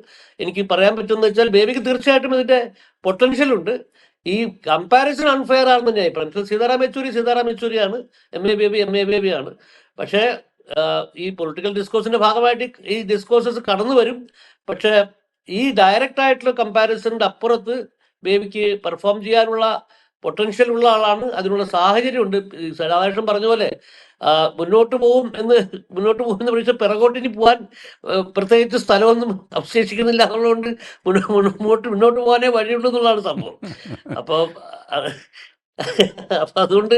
S3: എനിക്ക് പറയാൻ പറ്റുമെന്ന് വെച്ചാൽ ബേബിക്ക് തീർച്ചയായിട്ടും ഇതിൻ്റെ പൊട്ടൻഷ്യൽ ഉണ്ട്. ഈ കമ്പാരിസൺ അൺഫെയർ ആണെന്ന് ഞാൻ ഇപ്പോൾ സീതാറാം യെച്ചൂരിയാണ്, MA ബേബിയാണ്. പക്ഷേ ഈ പൊളിറ്റിക്കൽ ഡിസ്കോഴ്സിന്റെ ഭാഗമായിട്ട് ഈ ഡിസ്കോഴ്സസ് കടന്നു വരും. പക്ഷേ ഈ ഡയറക്റ്റ് ആയിട്ടുള്ള കമ്പാരിസണിന്റെ അപ്പുറത്ത് ബേബിക്ക് പെർഫോം ചെയ്യാനുള്ള പൊട്ടൻഷ്യൽ ഉള്ള ആളാണ്, അതിനുള്ള സാഹചര്യമുണ്ട്. രാധാകൃഷ്ണൻ പറഞ്ഞ പോലെ മുന്നോട്ട് പോകുമെന്ന് വിളിച്ച് പിറകോട്ടിനി പോകാൻ പ്രത്യേകിച്ച് സ്ഥലമൊന്നും അവശേഷിക്കുന്നില്ല എന്നുള്ളതുകൊണ്ട് മുന്നോട്ട് പോകാനേ വഴിയുള്ളൂ എന്നുള്ളതാണ് സംഭവം. അപ്പോൾ അതുകൊണ്ട്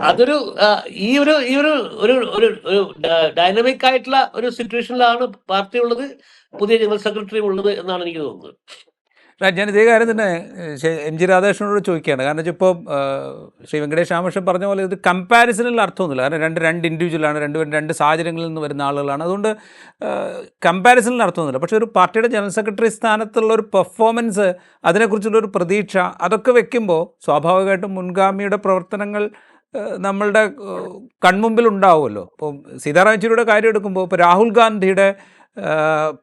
S3: അതൊരു ഈ ഒരു ഡൈനമിക് ആയിട്ടുള്ള ഒരു സിറ്റുവേഷനിലാണ് പാർട്ടി ഉള്ളത്, പുതിയ ജനറൽ സെക്രട്ടറിയും ഉള്ളത് എന്നാണ് എനിക്ക് തോന്നുന്നത്.
S1: ഞാൻ ഇതേ കാര്യം തന്നെ എം ജി രാധാകൃഷ്ണനോട് ചോദിക്കുകയാണ്. കാരണം വെച്ചാൽ ഇപ്പോൾ ശ്രീ വെങ്കടേഷ് രാമകൃഷ്ണൻ പറഞ്ഞ പോലെ ഇത് കമ്പാരിസണിൽ അർത്ഥമൊന്നുമില്ല. കാരണം രണ്ട് ഇൻഡിവിജ്വലാണ്, രണ്ട് സാഹചര്യങ്ങളിൽ നിന്ന് വരുന്ന ആളുകളാണ്. അതുകൊണ്ട് കമ്പാരിസണിൽ അർത്ഥമൊന്നുമില്ല. പക്ഷേ ഒരു പാർട്ടിയുടെ ജനറൽ സെക്രട്ടറി സ്ഥാനത്തുള്ള ഒരു പെർഫോമൻസ്, അതിനെക്കുറിച്ചുള്ളൊരു പ്രതീക്ഷ, അതൊക്കെ വെക്കുമ്പോൾ സ്വാഭാവികമായിട്ടും മുൻഗാമിയുടെ പ്രവർത്തനങ്ങൾ നമ്മളുടെ കൺമുമ്പിൽ ഉണ്ടാവുമല്ലോ. ഇപ്പോൾ സീതാറാം യെച്ചൂരിയുടെ കാര്യം എടുക്കുമ്പോൾ ഇപ്പോൾ രാഹുൽ ഗാന്ധിയുടെ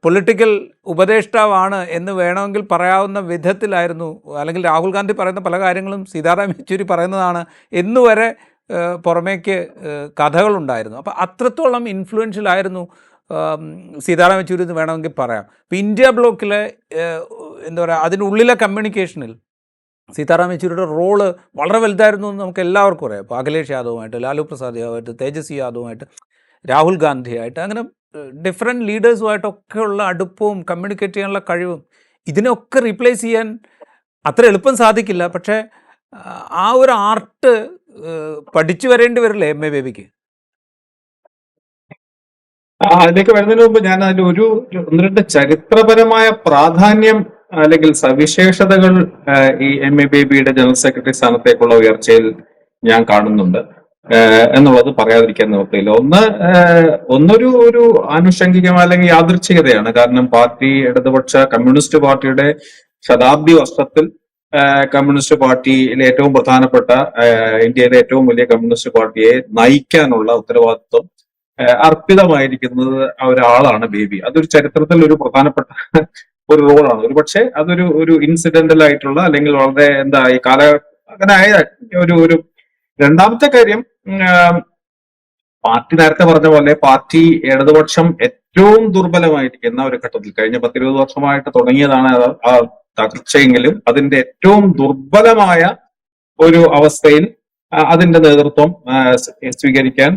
S1: പൊളിറ്റിക്കൽ ഉപദേഷ്ടാവാണ് എന്ന് വേണമെങ്കിൽ പറയാവുന്ന വിധത്തിലായിരുന്നു, അല്ലെങ്കിൽ രാഹുൽ ഗാന്ധി പറയുന്ന പല കാര്യങ്ങളും സീതാറാം യെച്ചൂരി പറയുന്നതാണ് എന്നുവരെ പുറമേക്ക് കഥകളുണ്ടായിരുന്നു. അപ്പോൾ അത്രത്തോളം ഇൻഫ്ലുവൻഷ്യൽ ആയിരുന്നു സീതാറാം യെച്ചൂരി എന്ന് വേണമെങ്കിൽ പറയാം. ഇപ്പോൾ ഇന്ത്യ ബ്ലോക്കിലെ എന്താ പറയുക, അതിനുള്ളിലെ കമ്മ്യൂണിക്കേഷനിൽ സീതാറാം യെച്ചൂരിയുടെ റോള് വളരെ വലുതായിരുന്നു എന്ന് നമുക്ക് എല്ലാവർക്കും അറിയാം. ഇപ്പോൾ അഖിലേഷ് യാദവുമായിട്ട്, ലാലു പ്രസാദ് യാദവുമായിട്ട്, തേജസ്വി യാദവുമായിട്ട്, രാഹുൽ ഗാന്ധിയായിട്ട്, അങ്ങനെ ഡിഫറെൻറ്റ് ലീഡേഴ്സുമായിട്ടൊക്കെ ഉള്ള അടുപ്പവും കമ്മ്യൂണിക്കേറ്റ് ചെയ്യാനുള്ള കഴിവും ഇതിനൊക്കെ റീപ്ലേസ് ചെയ്യാൻ അത്ര എളുപ്പം സാധിക്കില്ല. പക്ഷേ ആ ഒരു ആർട്ട് പഠിച്ചു വരേണ്ടി വരില്ലേ എം എ ബേബിക്ക്?
S2: അതിലേക്ക് വരുന്നതിന് മുമ്പ് ഞാൻ അതിൽ ഒന്ന് രണ്ട് ചരിത്രപരമായ പ്രാധാന്യം അല്ലെങ്കിൽ സവിശേഷതകൾ ഈ എം എ ബേബിയുടെ ജനറൽ സെക്രട്ടറി സ്ഥാനത്തേക്കുള്ള ഉയർച്ചയിൽ ഞാൻ കാണുന്നുണ്ട് എന്നുള്ളത് പറയാതിരിക്കാൻ നിവൃത്തിയില്ല. ഒരു ആനുഷംഗികം അല്ലെങ്കിൽ യാദൃച്ഛികതയാണ്. കാരണം പാർട്ടി ഇടതുപക്ഷ കമ്മ്യൂണിസ്റ്റ് പാർട്ടിയുടെ ശതാബ്ദി വർഷത്തിൽ കമ്മ്യൂണിസ്റ്റ് പാർട്ടിയിലെ ഏറ്റവും പ്രധാനപ്പെട്ട ഇന്ത്യയിലെ ഏറ്റവും വലിയ കമ്മ്യൂണിസ്റ്റ് പാർട്ടിയെ നയിക്കാനുള്ള ഉത്തരവാദിത്വം അർപ്പിതമായിരിക്കുന്നത് ഒരാളാണ് ബേബി. അതൊരു ചരിത്രത്തിൽ ഒരു പ്രധാനപ്പെട്ട ഒരു റോളാണ്. ഒരു പക്ഷേ അതൊരു ഇൻസിഡന്റൽ ആയിട്ടുള്ള അല്ലെങ്കിൽ വളരെ ഈ അങ്ങനെ ആയ ഒരു രണ്ടാമത്തെ കാര്യം, പാർട്ടി നേരത്തെ പറഞ്ഞ പോലെ പാർട്ടി ഇടതുപക്ഷം ഏറ്റവും ദുർബലമായിരിക്കുന്ന ഒരു ഘട്ടത്തിൽ കഴിഞ്ഞ 10-20 വർഷമായിട്ട് തുടങ്ങിയതാണ് ആ തകർച്ചയെങ്കിലും അതിന്റെ ഏറ്റവും ദുർബലമായ ഒരു അവസ്ഥയിൽ അതിന്റെ നേതൃത്വം സ്വീകരിക്കാൻ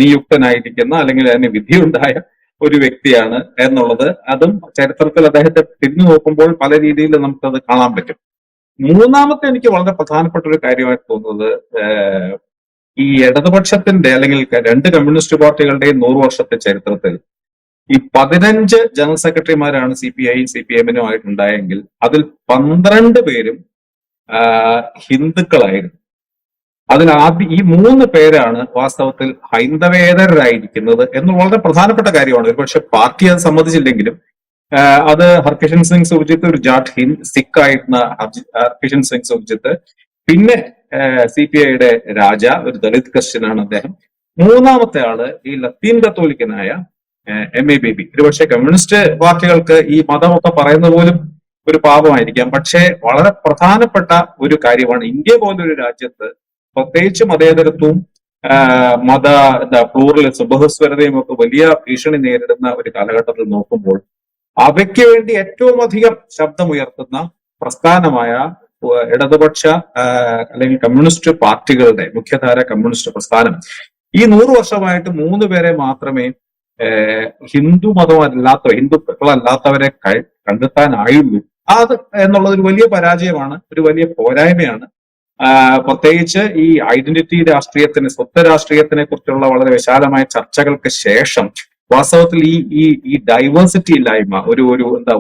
S2: നിയുക്തനായിരിക്കുന്ന അല്ലെങ്കിൽ അതിന് വിധിയുണ്ടായ ഒരു വ്യക്തിയാണ് എന്നുള്ളത്, അതും ചരിത്രത്തിൽ അദ്ദേഹത്തെ തിരിഞ്ഞു നോക്കുമ്പോൾ പല രീതിയിൽ നമുക്കത് കാണാൻ പറ്റും. മൂന്നാമത്തെ എനിക്ക് വളരെ പ്രധാനപ്പെട്ട ഒരു കാര്യമായിട്ട് തോന്നുന്നത്, ഈ ഇടതുപക്ഷത്തിന്റെ അല്ലെങ്കിൽ രണ്ട് കമ്മ്യൂണിസ്റ്റ് പാർട്ടികളുടെയും 100 വർഷത്തെ ചരിത്രത്തിൽ ഈ 15 ജനറൽ സെക്രട്ടറിമാരാണ് CPIM-നും ആയിട്ടുണ്ടായെങ്കിൽ അതിൽ 12 പേരും ഹിന്ദുക്കളായിരുന്നു. അതിൽ ഈ 3 പേരാണ് വാസ്തവത്തിൽ ഹൈന്ദവേതരരായിരിക്കുന്നത് എന്ന് വളരെ പ്രധാനപ്പെട്ട കാര്യമാണ്. ഒരുപക്ഷെ പാർട്ടി അത് സമ്മതിച്ചില്ലെങ്കിലും അത് ഹർകിഷൻ സിംഗ് സുർജിത്ത്, ഒരു ജാട്ട് സിഖ് ആയിരുന്ന ഹർകിഷൻ സിംഗ് സുർജിത്ത്, പിന്നെ CPI-യുടെ രാജ, ഒരു ദളിത് ക്രിസ്ത്യനാണ് അദ്ദേഹം. മൂന്നാമത്തെ ആള് ഈ ലത്തീൻ കത്തോലിക്കനായ MA ബേബി. ഒരുപക്ഷെ കമ്മ്യൂണിസ്റ്റ് പാർട്ടികൾക്ക് ഈ മതമൊക്കെ പറയുന്ന പോലും ഒരു പാപമായിരിക്കാം. പക്ഷേ വളരെ പ്രധാനപ്പെട്ട ഒരു കാര്യമാണ്. ഇന്ത്യ പോലൊരു രാജ്യത്ത് പ്രത്യേകിച്ച് മതേതരത്വവും പ്ലൂറലിസം, ബഹുസ്വരതയും ഒക്കെ വലിയ ഭീഷണി നേരിടുന്ന ഒരു കാലഘട്ടത്തിൽ നോക്കുമ്പോൾ അവയ്ക്ക് വേണ്ടി ഏറ്റവും അധികം ശബ്ദമുയർത്തുന്ന പ്രസ്ഥാനമായ ഇടതുപക്ഷ അല്ലെങ്കിൽ കമ്മ്യൂണിസ്റ്റ് പാർട്ടികളുടെ മുഖ്യധാര കമ്മ്യൂണിസ്റ്റ് പ്രസ്ഥാനം ഈ 100 വർഷമായിട്ട് 3 പേരെ മാത്രമേ ഹിന്ദുക്കളല്ലാത്തവരെ കണ്ടെത്താനായുള്ളൂ. അത് എന്നുള്ളത് ഒരു വലിയ പരാജയമാണ്, ഒരു വലിയ പോരായ്മയാണ്. പ്രത്യേകിച്ച് ഈ ഐഡന്റിറ്റി രാഷ്ട്രീയത്തിന്, സ്വത്ത് രാഷ്ട്രീയത്തിനെ കുറിച്ചുള്ള വളരെ വിശാലമായ ചർച്ചകൾക്ക് ശേഷം വാസ്തവത്തിൽ ഈ ഡൈവേഴ്സിറ്റി ഇല്ലായ്മ, ഒരു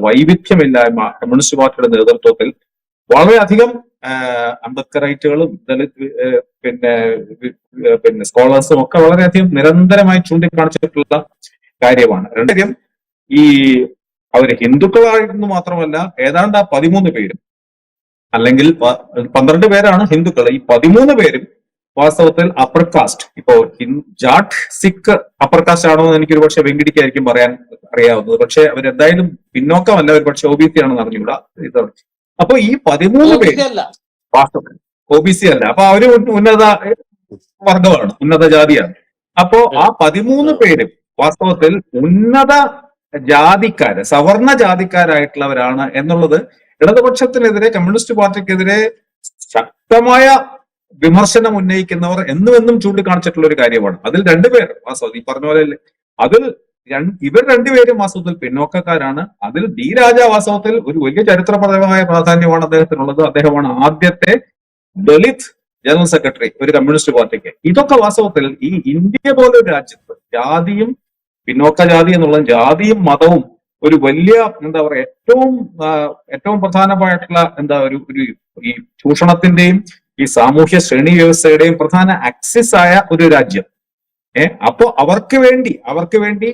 S2: വൈവിധ്യമില്ലായ്മ കമ്മ്യൂണിസ്റ്റ് പാർട്ടിയുടെ നേതൃത്വത്തിൽ വളരെയധികം അംബേദ്കറൈറ്റുകളും ദളിത് പിന്നെ സ്കോളേഴ്സും ഒക്കെ വളരെയധികം നിരന്തരമായി ചൂണ്ടിക്കാണിച്ചിട്ടുള്ള കാര്യമാണ്. രണ്ടാര്യം, ഈ അവര് ഹിന്ദുക്കളായിരുന്നു മാത്രമല്ല, ഏതാണ്ട് ആ 13 പേരും അല്ലെങ്കിൽ 12 പേരാണ് ഹിന്ദുക്കൾ, ഈ 13 പേരും വാസ്തവത്തിൽ അപ്പർ കാസ്റ്റ്. ഇപ്പോ ജാട്ട് സിഖ് അപ്പർ കാസ്റ്റ് ആണോ എന്ന് എനിക്കൊരു പക്ഷെ വെങ്കിടിക്കായിരിക്കും പറയാൻ അറിയാവുന്നത്. പക്ഷെ അവരെന്തായാലും പിന്നോക്കമല്ല, ഒരു പക്ഷെ OBC ആണെന്ന് അറിഞ്ഞുകൂടാ. അപ്പൊ ഈ 13 പേര് OBC അല്ല, അപ്പൊ അവര് ഉന്നത വർഗമാണ്, ഉന്നത ജാതിയാണ്. അപ്പോ ആ 13 പേരും വാസ്തവത്തിൽ ഉന്നത ജാതിക്കാര്, സവർണ ജാതിക്കാരായിട്ടുള്ളവരാണ് എന്നുള്ളത് ഇടതുപക്ഷത്തിനെതിരെ, കമ്മ്യൂണിസ്റ്റ് പാർട്ടിക്കെതിരെ ശക്തമായ വിമർശനം ഉന്നയിക്കുന്നവർ എന്നും ചൂണ്ടിക്കാണിച്ചിട്ടുള്ള ഒരു കാര്യമാണ്. അതിൽ 2 പേർ വാസ്തവത്തിൽ ഈ പറഞ്ഞ പോലെ ഇവർ 2 പേരും വാസ്തവത്തിൽ പിന്നോക്കക്കാരാണ്. അതിൽ D രാജ വാസ്തവത്തിൽ ഒരു വലിയ ചരിത്രപരമായ പ്രാധാന്യമാണ് അദ്ദേഹത്തിനുള്ളത്. അദ്ദേഹമാണ് ആദ്യത്തെ ദളിത് ജനറൽ സെക്രട്ടറി ഒരു കമ്മ്യൂണിസ്റ്റ് പാർട്ടിക്ക്. ഇതൊക്കെ വാസ്തവത്തിൽ ഈ ഇന്ത്യ പോലൊരു രാജ്യത്ത് ജാതിയും പിന്നോക്ക ജാതി എന്നുള്ള ജാതിയും മതവും ഒരു വലിയ എന്താ പറയാ ഏറ്റവും പ്രധാനമായിട്ടുള്ള ഒരു ഈ ചൂഷണത്തിന്റെയും ഈ സാമൂഹ്യ ശ്രേണി വ്യവസ്ഥയുടെയും പ്രധാന ആക്സിസ് ആയ ഒരു രാജ്യം. അപ്പോ അവർക്ക് വേണ്ടി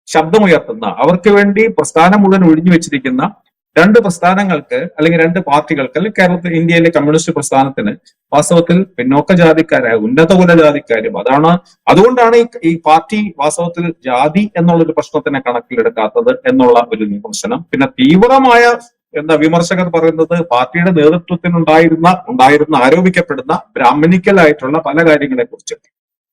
S2: ശബ്ദമുയർത്തുന്ന, അവർക്ക് വേണ്ടി പ്രസ്ഥാനം മുഴുവൻ ഒഴിഞ്ഞു വെച്ചിരിക്കുന്ന രണ്ട് പ്രസ്ഥാനങ്ങൾക്ക് അല്ലെങ്കിൽ രണ്ട് പാർട്ടികൾക്ക്, അല്ലെങ്കിൽ ഇന്ത്യയിലെ കമ്മ്യൂണിസ്റ്റ് പ്രസ്ഥാനത്തിന് വാസ്തവത്തിൽ പിന്നോക്ക ജാതിക്കാരായ ഉന്നത കുലജാതിക്കാരും അതുകൊണ്ടാണ് ഈ പാർട്ടി വാസ്തവത്തിൽ ജാതി എന്നുള്ളൊരു പ്രശ്നത്തിനെ കണക്കിലെടുക്കാത്തത് എന്നുള്ള ഒരു വിമർശനം. പിന്നെ തീവ്രമായ വിമർശകർ പറയുന്നത് പാർട്ടിയുടെ നേതൃത്വത്തിനുണ്ടായിരുന്ന ആരോപിക്കപ്പെടുന്ന ബ്രാഹ്മണിക്കലായിട്ടുള്ള പല കാര്യങ്ങളെ കുറിച്ച്,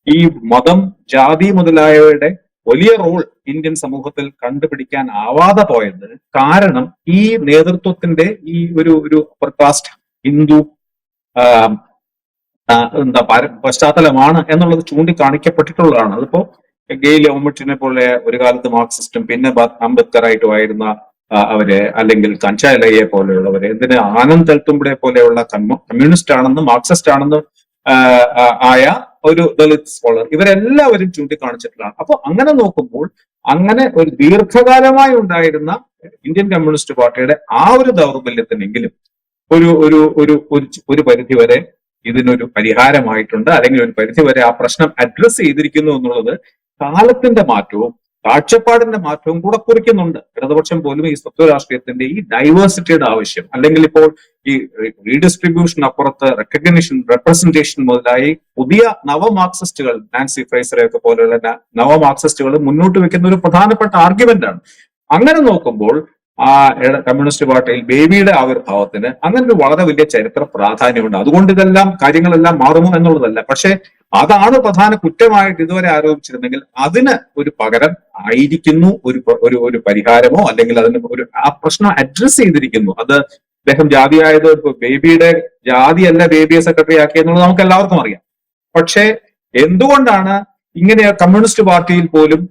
S2: ഈ മതം, ജാതി മുതലായവയുടെ വലിയ റോൾ ഇന്ത്യൻ സമൂഹത്തിൽ കണ്ടുപിടിക്കാൻ ആവാതെ പോയത് കാരണം ഈ നേതൃത്വത്തിന്റെ ഈ ഒരു കാസ്റ്റ് ഹിന്ദു പശ്ചാത്തലമാണ് എന്നുള്ളത് ചൂണ്ടിക്കാണിക്കപ്പെട്ടിട്ടുള്ളതാണ്. അതിപ്പോ ഗെയിൽ ഒമിറ്റിനെ പോലെ ഒരു കാലത്ത് മാർക്സിസ്റ്റും പിന്നെ അംബേദ്കറായിട്ടും ആയിരുന്ന അവര്, അല്ലെങ്കിൽ കഞ്ചാലയെ പോലെയുള്ളവര്, എന്തിന് ആനന്ദ് തെൽത്തുംബടെ പോലെയുള്ള കമ്മ്യൂണിസ്റ്റ് ആണെന്ന് മാർക്സിസ്റ്റ് ആണെന്ന് ആയ ഒരു ദളിത് സ്കോളർ, ഇവരെല്ലാവരും ചൂണ്ടിക്കാണിച്ചിട്ടുള്ളതാണ്. അപ്പൊ അങ്ങനെ നോക്കുമ്പോൾ അങ്ങനെ ഒരു ദീർഘകാലമായി ഉണ്ടായിരുന്ന ഇന്ത്യൻ കമ്മ്യൂണിസ്റ്റ് പാർട്ടിയുടെ ആ ഒരു ദൗർബല്യത്തിനെങ്കിലും ഒരു പരിധിവരെ ഇതിനൊരു പരിഹാരമായിട്ടുണ്ട്, അല്ലെങ്കിൽ ഒരു പരിധിവരെ ആ പ്രശ്നം അഡ്രസ് ചെയ്തിരിക്കുന്നു എന്നുള്ളത് കാലത്തിന്റെ മാറ്റവും കാഴ്ചപ്പാടിന്റെ മാറ്റവും കൂടെ കുറിക്കുന്നുണ്ട്. ഇടതുപക്ഷം പോലും ഈ സ്വത്വ രാഷ്ട്രീയത്തിന്റെ ഈ ഡൈവേഴ്സിറ്റിയുടെ ആവശ്യം, അല്ലെങ്കിൽ ഇപ്പോൾ ഈ റീഡിസ്ട്രിബ്യൂഷൻ അപ്പുറത്ത് റെക്കഗ്നിഷൻ, റെപ്രസെന്റേഷൻ മുതലായി പുതിയ നവമാർക്സിസ്റ്റുകൾ, നാൻസി ഫ്രേസറെയൊക്കെ പോലെയുള്ള നവമാർക്സിസ്റ്റുകൾ മുന്നോട്ട് വെക്കുന്ന ഒരു പ്രധാനപ്പെട്ട ആർഗ്യുമെന്റ് ആണ്. അങ്ങനെ നോക്കുമ്പോൾ കമ്മ്യൂണിസ്റ്റ് പാർട്ടിയിൽ ബേബിയുടെ ആവിർഭാവത്തിന് അങ്ങനെ ഒരു വളരെ വലിയ ചരിത്ര പ്രാധാന്യമുണ്ട്. അതുകൊണ്ട് കാര്യങ്ങളെല്ലാം മാറുമോ എന്നുള്ളതല്ല, പക്ഷെ അതാണ് പ്രധാന കുറ്റമായിട്ട് ഇതുവരെ ആരോപിച്ചിരുന്നെങ്കിൽ അതിന് ഒരു പകരം ആയിരിക്കുന്നു ഒരു പരിഹാരമോ, അല്ലെങ്കിൽ അതിന് ആ പ്രശ്നം അഡ്രസ് ചെയ്തിരിക്കുന്നു. അത് അദ്ദേഹം ജാതിയായത് ബേബിയുടെ ജാതിയല്ല ബേബിയെ സെക്രട്ടറി ആക്കിയെന്നുള്ളത് നമുക്ക് എല്ലാവർക്കും അറിയാം. പക്ഷെ എന്തുകൊണ്ടാണ് ഇങ്ങനെ കമ്മ്യൂണിസ്റ്റ് പാർട്ടിയിൽ പോലും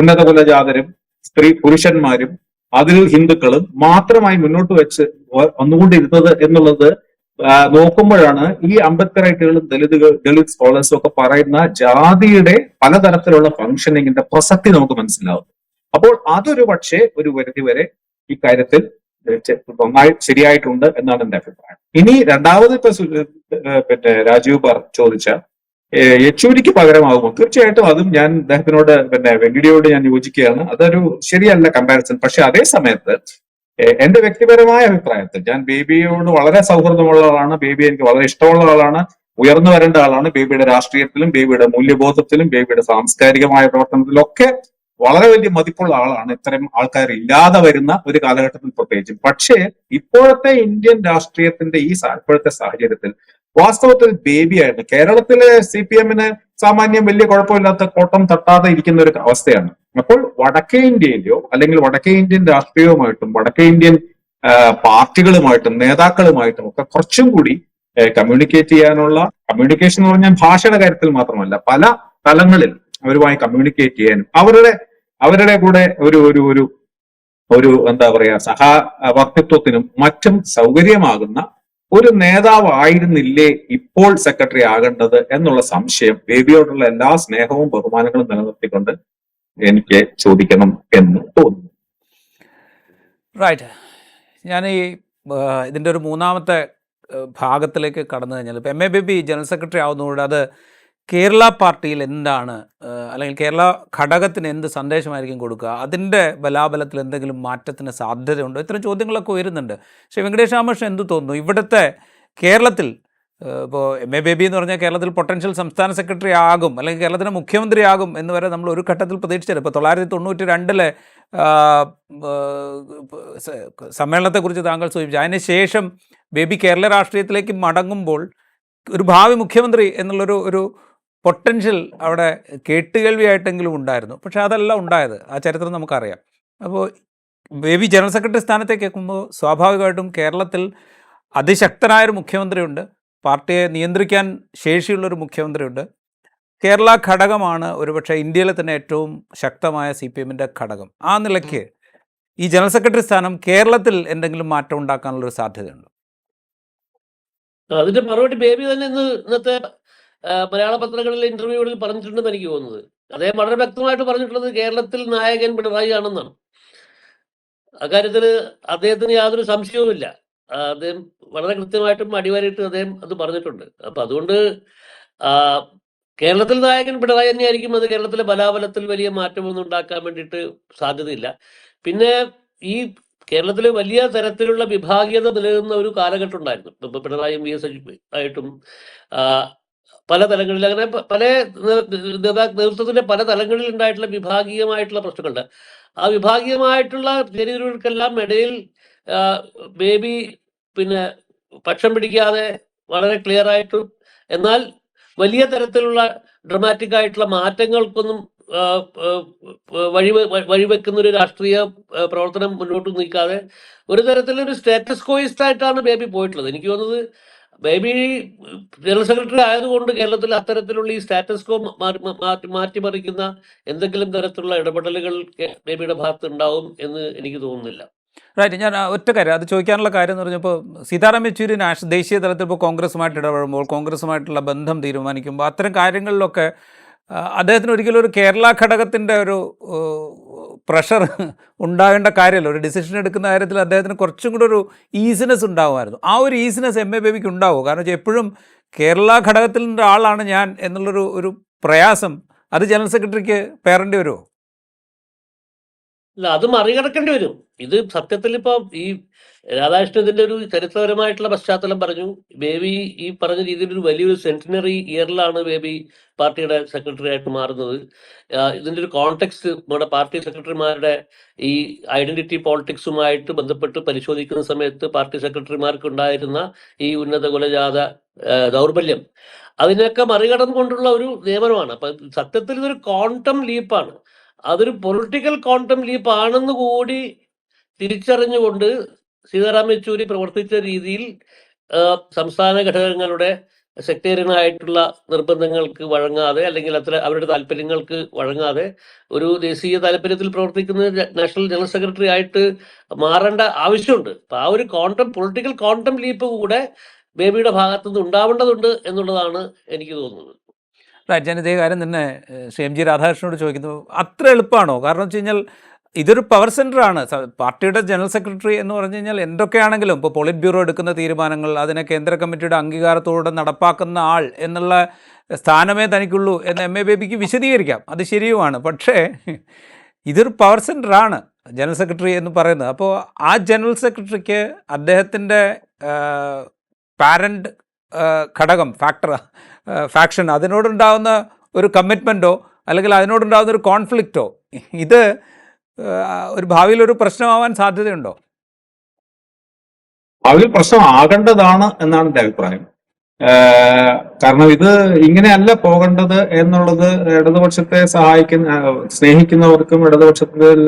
S2: ഉന്നത കുലജാതരും പുരുഷന്മാരും അതിൽ ഹിന്ദുക്കളും മാത്രമായി മുന്നോട്ട് വെച്ച് വന്നുകൊണ്ടിരുന്നത് എന്നുള്ളത് നോക്കുമ്പോഴാണ് ഈ അംബേദ്കറൈറ്റുകളും ദളിത് സ്കോളേഴ്സും ഒക്കെ പറയുന്ന ജാതിയുടെ പലതരത്തിലുള്ള ഫംഗ്ഷനിങ്ങിന്റെ പ്രസക്തി നമുക്ക് മനസ്സിലാവും. അപ്പോൾ അതൊരു പക്ഷേ ഒരു പരിധിവരെ ഈ കാര്യത്തിൽ ശരിയായിട്ടുണ്ട് എന്നാണ് എന്റെ അഭിപ്രായം. ഇനി രണ്ടാമത് രാജീവ് ചോദിച്ച യെച്ചൂരിക്ക് പകരമാകുമോ? തീർച്ചയായിട്ടും അതും ഞാൻ അദ്ദേഹത്തിനോട് വെങ്കിടിയോട് ഞാൻ യോജിക്കുകയാണ്. അതൊരു ശരിയല്ല കമ്പാരിസൺ. പക്ഷെ അതേ സമയത്ത് എന്റെ വ്യക്തിപരമായ അഭിപ്രായത്തിൽ ഞാൻ ബേബിയോട് വളരെ സൗഹൃദമുള്ള ആളാണ്. ബേബി എനിക്ക് വളരെ ഇഷ്ടമുള്ള ആളാണ്, ഉയർന്നു വരേണ്ട ആളാണ്. ബേബിയുടെ രാഷ്ട്രീയത്തിലും ബേബിയുടെ മൂല്യബോധത്തിലും ബേബിയുടെ സാംസ്കാരികമായ പ്രവർത്തനത്തിലൊക്കെ വളരെ വലിയ മതിപ്പുള്ള ആളാണ്. ഇത്തരം ആൾക്കാർ ഇല്ലാതെ വരുന്ന ഒരു കാലഘട്ടത്തിൽ പ്രത്യേകിച്ചും. പക്ഷേ ഇപ്പോഴത്തെ ഇന്ത്യൻ രാഷ്ട്രീയത്തിന്റെ ഇപ്പോഴത്തെ സാഹചര്യത്തിൽ വാസ്തവത്തിൽ ബേബിയായിരുന്നു. കേരളത്തിലെ CPM-ന് സാമാന്യം വലിയ കുഴപ്പമില്ലാത്ത കോട്ടം തട്ടാതെ ഇരിക്കുന്ന ഒരു അവസ്ഥയാണ്. അപ്പോൾ വടക്കേ ഇന്ത്യയിലെയോ അല്ലെങ്കിൽ വടക്കേ ഇന്ത്യൻ രാഷ്ട്രീയവുമായിട്ടും വടക്കേ ഇന്ത്യൻ പാർട്ടികളുമായിട്ടും നേതാക്കളുമായിട്ടും ഒക്കെ കുറച്ചും കൂടി കമ്മ്യൂണിക്കേറ്റ് ചെയ്യാനുള്ള, കമ്മ്യൂണിക്കേഷൻ എന്ന് പറഞ്ഞാൽ ഭാഷയുടെ കാര്യത്തിൽ മാത്രമല്ല, പല തലങ്ങളിൽ അവരുമായി കമ്മ്യൂണിക്കേറ്റ് ചെയ്യാനും അവരുടെ കൂടെ ഒരു എന്താ പറയാ സഹവർത്തിത്വത്തിനും മറ്റും സൗകര്യമാകുന്ന ഒരു നേതാവ് ആയിരുന്നില്ലേ ഇപ്പോൾ സെക്രട്ടറി ആകേണ്ടത് എന്നുള്ള സംശയം ബേബിയോടുള്ള എല്ലാ സ്നേഹവും ബഹുമാനങ്ങളും നിലനിർത്തിക്കൊണ്ട് എനിക്ക് ചോദിക്കണം എന്ന് തോന്നുന്നു.
S1: റൈറ്റ്. ഞാൻ ഇതിൻ്റെ ഒരു മൂന്നാമത്തെ ഭാഗത്തിലേക്ക് കടന്നു കഴിഞ്ഞാൽ ഇപ്പോൾ MABB ജനറൽ സെക്രട്ടറി ആവുന്നതോടെ അത് കേരള പാർട്ടിയിൽ എന്താണ്, അല്ലെങ്കിൽ കേരള ഘടകത്തിന് എന്ത് സന്ദേശമായിരിക്കും കൊടുക്കുക, അതിൻ്റെ ബലാബലത്തിൽ എന്തെങ്കിലും മാറ്റത്തിന് സാധ്യതയുണ്ടോ? ഇത്തരം ചോദ്യങ്ങളൊക്കെ ഉയരുന്നുണ്ട്. പക്ഷേ വെങ്കടേഷ് രാമകൃഷ്ണൻ എന്ത് തോന്നുന്നു ഇവിടുത്തെ കേരളത്തിൽ? ഇപ്പോൾ MABB എന്ന് പറഞ്ഞാൽ കേരളത്തിൽ പൊട്ടൻഷ്യൽ സംസ്ഥാന സെക്രട്ടറി ആകും, അല്ലെങ്കിൽ കേരളത്തിൻ്റെ മുഖ്യമന്ത്രിയാകും എന്ന് വരെ നമ്മൾ ഒരു ഘട്ടത്തിൽ പ്രതീക്ഷിച്ചത്. ഇപ്പോൾ 1992 സമ്മേളനത്തെക്കുറിച്ച് താങ്കൾ സൂചിപ്പിച്ചു. അതിനുശേഷം ബേബി കേരള രാഷ്ട്രീയത്തിലേക്ക് മടങ്ങുമ്പോൾ ഒരു ഭാവി മുഖ്യമന്ത്രി എന്നുള്ളൊരു പൊട്ടൻഷ്യൽ അവിടെ കേട്ടുകേൾവിയായിട്ടെങ്കിലും ഉണ്ടായിരുന്നു. പക്ഷേ അതല്ല ഉണ്ടായത്. ആ ചരിത്രം നമുക്കറിയാം. അപ്പോൾ ബേബി ജനറൽ സെക്രട്ടറി സ്ഥാനത്തേക്ക് എത്തുമ്പോൾ സ്വാഭാവികമായിട്ടും കേരളത്തിൽ അതിശക്തനായൊരു മുഖ്യമന്ത്രിയുണ്ട്, പാർട്ടിയെ നിയന്ത്രിക്കാൻ ശേഷിയുള്ളൊരു മുഖ്യമന്ത്രിയുണ്ട്. കേരള ഘടകമാണ് ഒരുപക്ഷെ ഇന്ത്യയിലെ തന്നെ ഏറ്റവും ശക്തമായ CPM-ൻ്റെ ഘടകം. ആ നിലയ്ക്ക് ഈ ജനറൽ സെക്രട്ടറി സ്ഥാനം കേരളത്തിൽ എന്തെങ്കിലും മാറ്റം ഉണ്ടാക്കാനുള്ളൊരു സാധ്യതയുണ്ട്?
S3: അതിന്റെ മറുപടി ബേബി തന്നെ ഇന്നത്തെ മലയാള പത്രങ്ങളിലെ ഇന്റർവ്യൂകളിൽ പറഞ്ഞിട്ടുണ്ടെന്ന് എനിക്ക് തോന്നുന്നത്. അദ്ദേഹം വളരെ വ്യക്തമായിട്ട് പറഞ്ഞിട്ടുള്ളത് കേരളത്തിൽ നായകൻ പിണറായി ആണെന്നാണ്. അക്കാര്യത്തിൽ അദ്ദേഹത്തിന് യാതൊരു സംശയവുമില്ല. അദ്ദേഹം വളരെ കൃത്യമായിട്ടും അടിവരയിട്ട് അദ്ദേഹം അത് പറഞ്ഞിട്ടുണ്ട്. അപ്പൊ അതുകൊണ്ട് കേരളത്തിൽ നായകൻ പിണറായി തന്നെയായിരിക്കും. അത് കേരളത്തിലെ ബലാബലത്തിൽ വലിയ മാറ്റമൊന്നും ഉണ്ടാക്കാൻ വേണ്ടിയിട്ട് സാധ്യതയില്ല. പിന്നെ ഈ കേരളത്തിൽ വലിയ തരത്തിലുള്ള വിഭാഗീയത നിലനിന്ന ഒരു കാലഘട്ടം ഉണ്ടായിരുന്നു. ഇപ്പൊ പിണറായിയും VS ആയിട്ടും പല തലങ്ങളിൽ അങ്ങനെ പല നേതൃത്വത്തിന്റെ പല തലങ്ങളിൽ ഉണ്ടായിട്ടുള്ള വിഭാഗീയമായിട്ടുള്ള പ്രശ്നങ്ങളുണ്ട്. ആ വിഭാഗീയമായിട്ടുള്ള ജനതകൾക്കെല്ലാം ഇടയിൽ ബേബി പിന്നെ പക്ഷം പിടിക്കാതെ വളരെ ക്ലിയർ ആയിട്ടും എന്നാൽ വലിയ തരത്തിലുള്ള ഡ്രമാറ്റിക് ആയിട്ടുള്ള മാറ്റങ്ങൾക്കൊന്നും വഴിവെക്കുന്ന ഒരു രാഷ്ട്രീയ പ്രവർത്തനം മുന്നോട്ട് നീക്കാതെ ഒരു തരത്തിലൊരു സ്റ്റാറ്റസ് കോയിസ്റ്റ് ആയിട്ടാണ് ബേബി പോയിട്ടുള്ളത്. എനിക്ക് തോന്നുന്നത് ബേബി ജനറൽ സെക്രട്ടറി ആയതുകൊണ്ട് കേരളത്തിൽ അത്തരത്തിലുള്ള ഈ സ്റ്റാറ്റസ് കോ മാറ്റിമറിക്കുന്ന എന്തെങ്കിലും തരത്തിലുള്ള ഇടപെടലുകൾ ബേബിയുടെ ഭാഗത്ത് ഉണ്ടാവും എന്ന് എനിക്ക് തോന്നുന്നില്ല.
S1: റൈറ്റ്. ഞാൻ ഒറ്റ കാര്യം അത് ചോദിക്കാനുള്ള കാര്യം എന്ന് പറഞ്ഞപ്പോൾ സീതാറാം യെച്ചൂരി ദേശീയ തലത്തിൽ ഇപ്പോൾ കോൺഗ്രസുമായിട്ട് ഇടപെടുമ്പോൾ കോൺഗ്രസുമായിട്ടുള്ള ബന്ധം തീരുമാനിക്കുമ്പോൾ അത്തരം കാര്യങ്ങളിലൊക്കെ അദ്ദേഹത്തിന് ഒരിക്കലും ഒരു കേരള ഘടകത്തിൻ്റെ ഒരു പ്രഷർ ഉണ്ടാകേണ്ട കാര്യമല്ല. ഒരു ഡിസിഷൻ എടുക്കുന്ന കാര്യത്തിൽ അദ്ദേഹത്തിന് കുറച്ചും കൂടെ ഒരു ഈസിനെസ് ഉണ്ടാകുമായിരുന്നു. ആ ഒരു ഈസിനെസ് MA ബേബിക്ക് ഉണ്ടാവുമോ? കാരണം വെച്ചാൽ എപ്പോഴും കേരള ഘടകത്തിൻ്റെ ആളാണ് ഞാൻ എന്നുള്ളൊരു പ്രയാസം അത് ജനറൽ സെക്രട്ടറിക്ക് പേറേണ്ടി വരുമോ?
S3: അല്ല, അത് മറികടക്കേണ്ടി വരും. ഇത് സത്യത്തിൽ ഇപ്പോൾ ഈ രാധാകൃഷ്ണന്റെ ഒരു ചരിത്രപരമായിട്ടുള്ള പശ്ചാത്തലം പറഞ്ഞു. ബേബി ഈ പറഞ്ഞ രീതിയിൽ ഒരു വലിയൊരു സെന്റിനറി ഇയറിലാണ് ബേബി പാർട്ടിയുടെ സെക്രട്ടറി ആയിട്ട് മാറുന്നത്. ഇതിന്റെ ഒരു കോണ്ടെക്സ്റ്റ് നമ്മുടെ പാർട്ടി സെക്രട്ടറിമാരുടെ ഈ ഐഡന്റിറ്റി പോളിറ്റിക്സുമായിട്ട് ബന്ധപ്പെട്ട് പരിശോധിക്കുന്ന സമയത്ത് പാർട്ടി സെക്രട്ടറിമാർക്ക് ഉണ്ടായിരുന്ന ഈ ഉന്നത കുലജാത ദൗർബല്യം അതിനൊക്കെ മറികടന്നുകൊണ്ടുള്ള ഒരു നിയമനമാണ്. അപ്പൊ സത്യത്തിൽ ഇതൊരു ക്വാണ്ടം ലീപ്പാണ്. അതൊരു പൊളിറ്റിക്കൽ ക്വാണ്ടം ലീപ്പ് ആണെന്ന് കൂടി തിരിച്ചറിഞ്ഞുകൊണ്ട് സീതാറാം യെച്ചൂരി പ്രവർത്തിച്ച രീതിയിൽ സംസ്ഥാന ഘടകങ്ങളുടെ സെക്ടേറിയനായിട്ടുള്ള നിർബന്ധങ്ങൾക്ക് വഴങ്ങാതെ അല്ലെങ്കിൽ അവരുടെ താല്പര്യങ്ങൾക്ക് വഴങ്ങാതെ ഒരു ദേശീയ താല്പര്യത്തിൽ പ്രവർത്തിക്കുന്ന നാഷണൽ ജനറൽ സെക്രട്ടറി ആയിട്ട് മാറേണ്ട ആവശ്യമുണ്ട്. അപ്പൊ ആ ഒരു പൊളിറ്റിക്കൽ ക്വാണ്ടം ലീപ്പ് കൂടെ ബേബിയുടെ ഭാഗത്തുനിന്ന് ഉണ്ടാവേണ്ടതുണ്ട് എന്നുള്ളതാണ് എനിക്ക് തോന്നുന്നത്.
S1: റൈറ്റ്. ഞാൻ ഇതേ കാര്യം തന്നെ ശ്രീ MG രാധാകൃഷ്ണനോട് ചോദിക്കുന്നത് അത്ര എളുപ്പമാണോ? കാരണം വെച്ച് കഴിഞ്ഞാൽ ഇതൊരു പവർ സെൻ്ററാണ്. പാർട്ടിയുടെ ജനറൽ സെക്രട്ടറി എന്ന് പറഞ്ഞു കഴിഞ്ഞാൽ എന്തൊക്കെയാണെങ്കിലും ഇപ്പോൾ പോളിറ്റ് ബ്യൂറോ എടുക്കുന്ന തീരുമാനങ്ങൾ അതിനെ കേന്ദ്ര കമ്മിറ്റിയുടെ അംഗീകാരത്തോടെ നടപ്പാക്കുന്ന ആൾ എന്നുള്ള സ്ഥാനമേ തനിക്കുള്ളൂ എന്ന് MA ബേബിക്ക് വിശദീകരിക്കാം. അത് ശരിയുമാണ്. പക്ഷേ ഇതൊരു പവർ സെൻ്ററാണ് ജനറൽ സെക്രട്ടറി എന്ന് പറയുന്നത്. അപ്പോൾ ആ ജനറൽ സെക്രട്ടറിക്ക് അദ്ദേഹത്തിൻ്റെ പാരൻ്റ് ഘടകം ഫാക്ഷൻ അതിനോടുണ്ടാകുന്ന ഒരു കമ്മിറ്റ്മെൻറ്റോ അല്ലെങ്കിൽ അതിനോടുണ്ടാകുന്ന ഒരു കോൺഫ്ലിക്റ്റോ ഇത് ഒരു ഭാവിയിൽ ഒരു പ്രശ്നമാവാൻ സാധ്യതയുണ്ടോ?
S2: ഭാവിയിൽ പ്രശ്നമാകേണ്ടതാണ് എന്നാണ് എൻ്റെ അഭിപ്രായം. കാരണം ഇത് ഇങ്ങനെയല്ല പോകേണ്ടത് എന്നുള്ളത് ഇടതുപക്ഷത്തെ സ്നേഹിക്കുന്നവർക്കും ഇടതുപക്ഷത്തിൽ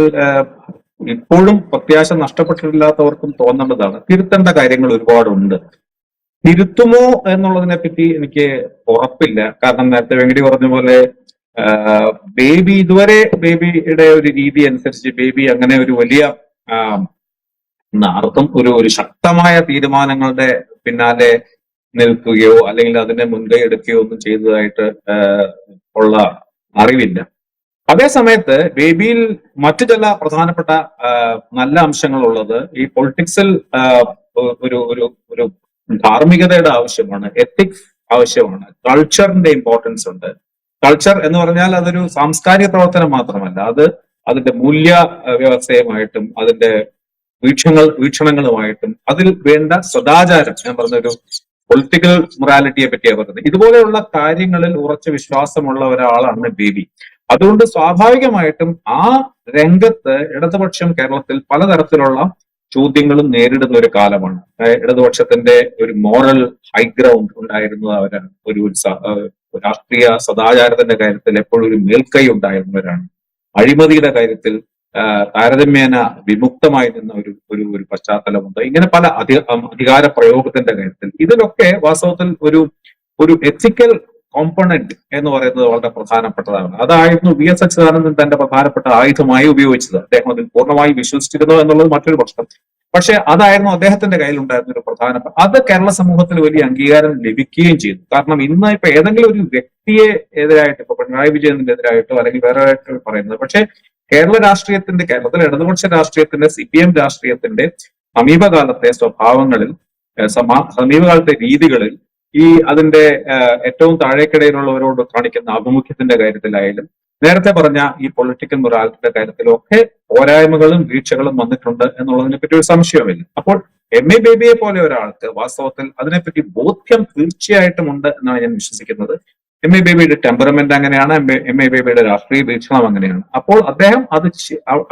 S2: ഇപ്പോഴും പ്രത്യാശ നഷ്ടപ്പെട്ടിട്ടില്ലാത്തവർക്കും തോന്നേണ്ടതാണ്. തിരുത്തേണ്ട കാര്യങ്ങൾ ഒരുപാടുണ്ട്. തിരുത്തുമോ എന്നുള്ളതിനെ പറ്റി എനിക്ക് ഉറപ്പില്ല. കാരണം നേരത്തെ വെങ്കടി പറഞ്ഞ പോലെ ബേബി ഇതുവരെ ബേബിയുടെ ഒരു രീതി അനുസരിച്ച് ബേബി അങ്ങനെ ഒരു വലിയ ആർക്കും ഒരു ശക്തമായ തീരുമാനങ്ങളുടെ പിന്നാലെ നിൽക്കുകയോ അല്ലെങ്കിൽ അതിനെ മുൻകൈ എടുക്കുകയോ ഒന്നും ചെയ്തതായിട്ട് ഉള്ള അറിവില്ല. അതേസമയത്ത് ബേബിയിൽ മറ്റു ചില പ്രധാനപ്പെട്ട നല്ല അംശങ്ങളുള്ളത് ഈ പൊളിറ്റിക്സിൽ ഒരു ധാർമ്മികതയുടെ ആവശ്യമാണ്, എത്തിക്സ് ആവശ്യമാണ്, കൾച്ചറിന്റെ ഇമ്പോർട്ടൻസ് ഉണ്ട്. കൾച്ചർ എന്ന് പറഞ്ഞാൽ അതൊരു സാംസ്കാരിക പ്രവർത്തനം മാത്രമല്ല, അത് അതിന്റെ മൂല്യ വ്യവസ്ഥയുമായിട്ടും അതിന്റെ വീക്ഷണങ്ങളുമായിട്ടും അതിൽ വേണ്ട സദാചാരം, ഞാൻ പറഞ്ഞൊരു പൊളിറ്റിക്കൽ മൊറാലിറ്റിയെ പറ്റിയാണ് പറഞ്ഞത്. ഇതുപോലെയുള്ള കാര്യങ്ങളിൽ ഉറച്ച വിശ്വാസമുള്ള ഒരാളാണ് ബേബി. അതുകൊണ്ട് സ്വാഭാവികമായിട്ടും ആ രംഗത്ത് ഇടതുപക്ഷം കേരളത്തിൽ പലതരത്തിലുള്ള ചോദ്യങ്ങളും നേരിടുന്ന ഒരു കാലമാണ്. ഇടതുപക്ഷത്തിന്റെ ഒരു മോറൽ ഹൈഗ്രൗണ്ട് ഉണ്ടായിരുന്നത് ഒരു രാഷ്ട്രീയ സദാചാരത്തിന്റെ കാര്യത്തിൽ എപ്പോഴും ഒരു മേൽക്കൈ ഉണ്ടായിരുന്നവരാണ്. അഴിമതിയുടെ കാര്യത്തിൽ താരതമ്യേന വിമുക്തമായി നിന്ന ഒരു പശ്ചാത്തലമുണ്ട്. ഇങ്ങനെ പല അധികാര പ്രയോഗത്തിന്റെ കാര്യത്തിൽ ഇതിലൊക്കെ വാസ്തവത്തിൽ ഒരു എത്തിക്കൽ കോമ്പണന്റ് എന്ന് പറയുന്നത് വളരെ പ്രധാനപ്പെട്ടതാണ്. അതായിരുന്നു VS അച്യുതാനന്ദൻ തന്റെ പ്രധാനപ്പെട്ട ആയുധമായി ഉപയോഗിച്ചത്. അദ്ദേഹം അതിൽ പൂർണ്ണമായി വിശ്വസിച്ചിരുന്നു എന്നുള്ളത് മറ്റൊരു പ്രശ്നം. പക്ഷെ അതായിരുന്നു അദ്ദേഹത്തിന്റെ കയ്യിൽ ഉണ്ടായിരുന്ന ഒരു പ്രധാനപ്പെട്ട, അത് കേരള സമൂഹത്തിന് വലിയ അംഗീകാരം ലഭിക്കുകയും ചെയ്തു. കാരണം ഇന്ന് ഇപ്പൊ ഏതെങ്കിലും ഒരു വ്യക്തിയെ എതിരായിട്ട്, ഇപ്പൊ പിണറായി വിജയന്റെ എതിരായിട്ടോ അല്ലെങ്കിൽ വേറെ ആയിട്ടോ പറയുന്നത്, പക്ഷെ കേരള രാഷ്ട്രീയത്തിന്റെ, കേരളത്തിലെ ഇടതുപക്ഷ രാഷ്ട്രീയത്തിന്റെ, CPM രാഷ്ട്രീയത്തിന്റെ സമീപകാലത്തെ സ്വഭാവങ്ങളിൽ, സമീപകാലത്തെ രീതികളിൽ, ഈ അതിന്റെ ഏറ്റവും താഴേക്കിടയിലുള്ളവരോട് കാണിക്കുന്ന ആഭിമുഖ്യത്തിന്റെ കാര്യത്തിലായാലും, നേരത്തെ പറഞ്ഞ ഈ പൊളിറ്റിക്കൽ മൊറാലിറ്റിയുടെ കാര്യത്തിലും ഒക്കെ പോരായ്മകളും വീഴ്ചകളും വന്നിട്ടുണ്ട് എന്നുള്ളതിനെ പറ്റി ഒരു സംശയമില്ല. അപ്പോൾ MA ബേബിയെ പോലെ ഒരാൾക്ക് വാസ്തവത്തിൽ അതിനെപ്പറ്റി ബോധ്യം തീർച്ചയായിട്ടും ഉണ്ട് എന്നാണ് ഞാൻ വിശ്വസിക്കുന്നത്. MA ബേബിയുടെ ടെമ്പറമെന്റ് അങ്ങനെയാണ്, MA ബേബിയുടെ രാഷ്ട്രീയ വീക്ഷണം അങ്ങനെയാണ്. അപ്പോൾ അദ്ദേഹം അത്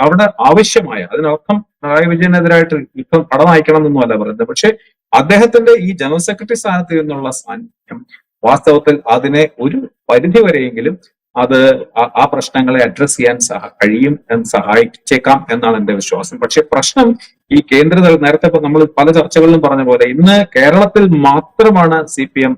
S2: അവിടെ ആവശ്യമായ, അതിനർത്ഥം പിണറായി വിജയനെതിരായിട്ട് യുദ്ധം പടനയിക്കണം എന്നൊന്നുമല്ല പറയുന്നത്, പക്ഷെ അദ്ദേഹത്തിന്റെ ഈ ജനറൽ സെക്രട്ടറി സ്ഥാനത്ത് നിന്നുള്ള സാന്നിധ്യം വാസ്തവത്തിൽ അതിനെ ഒരു പരിധി വരെയെങ്കിലും അത് ആ പ്രശ്നങ്ങളെ അഡ്രസ് ചെയ്യാൻ കഴിയും എന്ന് സഹായിച്ചേക്കാം എന്നാണ് എന്റെ വിശ്വാസം. പക്ഷെ പ്രശ്നം ഈ കേന്ദ്രതല, നേരത്തെ നമ്മൾ പല ചർച്ചകളിലും പറഞ്ഞ പോലെ ഇന്ന് കേരളത്തിൽ മാത്രമാണ് CPM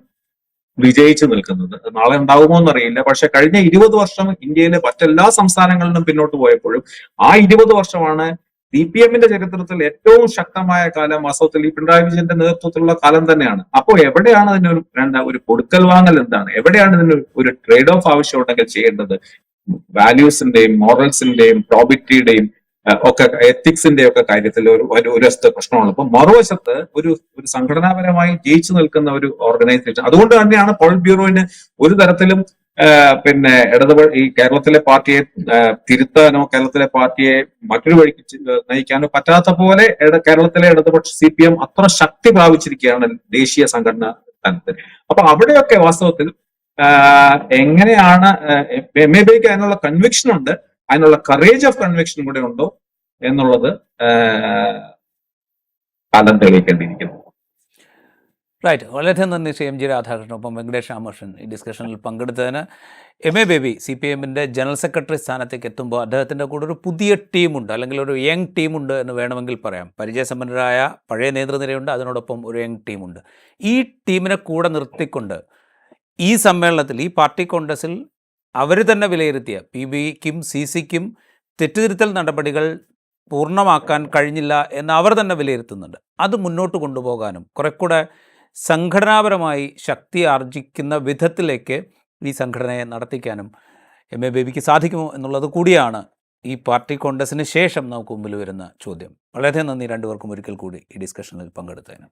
S2: വിജയിച്ചു നിൽക്കുന്നത്. നാളെ ഉണ്ടാവുമോ എന്നറിയില്ല. പക്ഷെ കഴിഞ്ഞ 20 വർഷം ഇന്ത്യയിലെ മറ്റെല്ലാ സംസ്ഥാനങ്ങളിലും പിന്നോട്ട് പോയപ്പോഴും ആ 20 വർഷമാണ് CPM-ന്റെ ചരിത്രത്തിൽ ഏറ്റവും ശക്തമായ കാലം. വാസ്തവത്തിൽ ഈ പിണറായി വിജയന്റെ നേതൃത്വത്തിലുള്ള കാലം തന്നെയാണ്. അപ്പോൾ എവിടെയാണ് ഇതിനൊരു ഒരു കൊടുക്കൽ വാങ്ങൽ എന്താണ്, എവിടെയാണ് ഇതിന് ഒരു ട്രേഡ് ഓഫ് ആവശ്യമുണ്ടെങ്കിൽ ചെയ്യേണ്ടത്? വാല്യൂസിന്റെയും മോറൽസിന്റെയും പ്രോബിറ്റിയുടെയും ഒക്കെ എത്തിക്സിന്റെ ഒക്കെ കാര്യത്തിൽ ഒരു വശത്ത് പ്രശ്നമാണ്. അപ്പൊ മറുവശത്ത് ഒരു സംഘടനാപരമായി ജയിച്ചു നിൽക്കുന്ന ഒരു ഓർഗനൈസേഷൻ. അതുകൊണ്ട് തന്നെയാണ് പോളിറ്റ് ബ്യൂറോയിന് ഒരു തരത്തിലും ഈ കേരളത്തിലെ പാർട്ടിയെ തിരുത്താനോ കേരളത്തിലെ പാർട്ടിയെ മറ്റൊരു വഴിക്ക് നയിക്കാനോ പറ്റാത്ത പോലെ കേരളത്തിലെ ഇടതുപക്ഷ CPM അത്ര ശക്തി പ്രാപിച്ചിരിക്കുകയാണ് ദേശീയ സംഘടനാ തലത്തിൽ. അപ്പൊ അവിടെയൊക്കെ വാസ്തവത്തിൽ എങ്ങനെയാണ് MA ബേബിക്ക് അതിനുള്ള കൺവിക്ഷൻ ഉണ്ട്, അതിനുള്ള കറേജ് ഓഫ് കൺവിക്ഷൻ കൂടെ ഉണ്ടോ എന്നുള്ളത് കാലം തെളിയിക്കേണ്ടിയിരിക്കുന്നു.
S1: റൈറ്റ്. വളരെയധികം നന്ദി ശ്രീ MG രാധാകൃഷ്ണനൊപ്പം വെങ്കടേഷ് രാമകൃഷ്ണൻ ഈ ഡിസ്കഷനിൽ പങ്കെടുത്തതിന്. MA ബേബി CPM-ന്റെ ജനറൽ സെക്രട്ടറി സ്ഥാനത്തേക്ക് എത്തുമ്പോൾ അദ്ദേഹത്തിൻ്റെ കൂടെ ഒരു പുതിയ ടീമുണ്ട്, അല്ലെങ്കിൽ ഒരു യങ് ടീമുണ്ട് എന്ന് വേണമെങ്കിൽ പറയാം. പരിചയസമ്പന്നരായ പഴയ നേതൃനിരയുണ്ട്, അതിനോടൊപ്പം ഒരു യങ് ടീമുണ്ട്. ഈ ടീമിനെ കൂടെ നിർത്തിക്കൊണ്ട് ഈ സമ്മേളനത്തിൽ, ഈ പാർട്ടി കോൺഗ്രസിൽ അവർ തന്നെ വിലയിരുത്തിയ PB-ക്കും CC-ക്കും തെറ്റുതിരുത്തൽ നടപടികൾ പൂർണ്ണമാക്കാൻ കഴിഞ്ഞില്ല എന്ന് അവർ തന്നെ വിലയിരുത്തുന്നുണ്ട്. അത് മുന്നോട്ട് കൊണ്ടുപോകാനും കുറെക്കൂടെ സംഘടനാപരമായി ശക്തി ആർജിക്കുന്ന വിധത്തിലേക്ക് ഈ സംഘടനയെ നടത്തിക്കാനും MA ബേബിക്ക് സാധിക്കുമോ എന്നുള്ളത് കൂടിയാണ് ഈ പാർട്ടി കോൺഗ്രസിന് ശേഷം നമുക്ക് മുമ്പിൽ വരുന്ന ചോദ്യം. വളരെയധികം നന്ദി രണ്ടുപേർക്കും ഒരിക്കൽ കൂടി ഈ ഡിസ്കഷനിൽ പങ്കെടുത്തതിന്.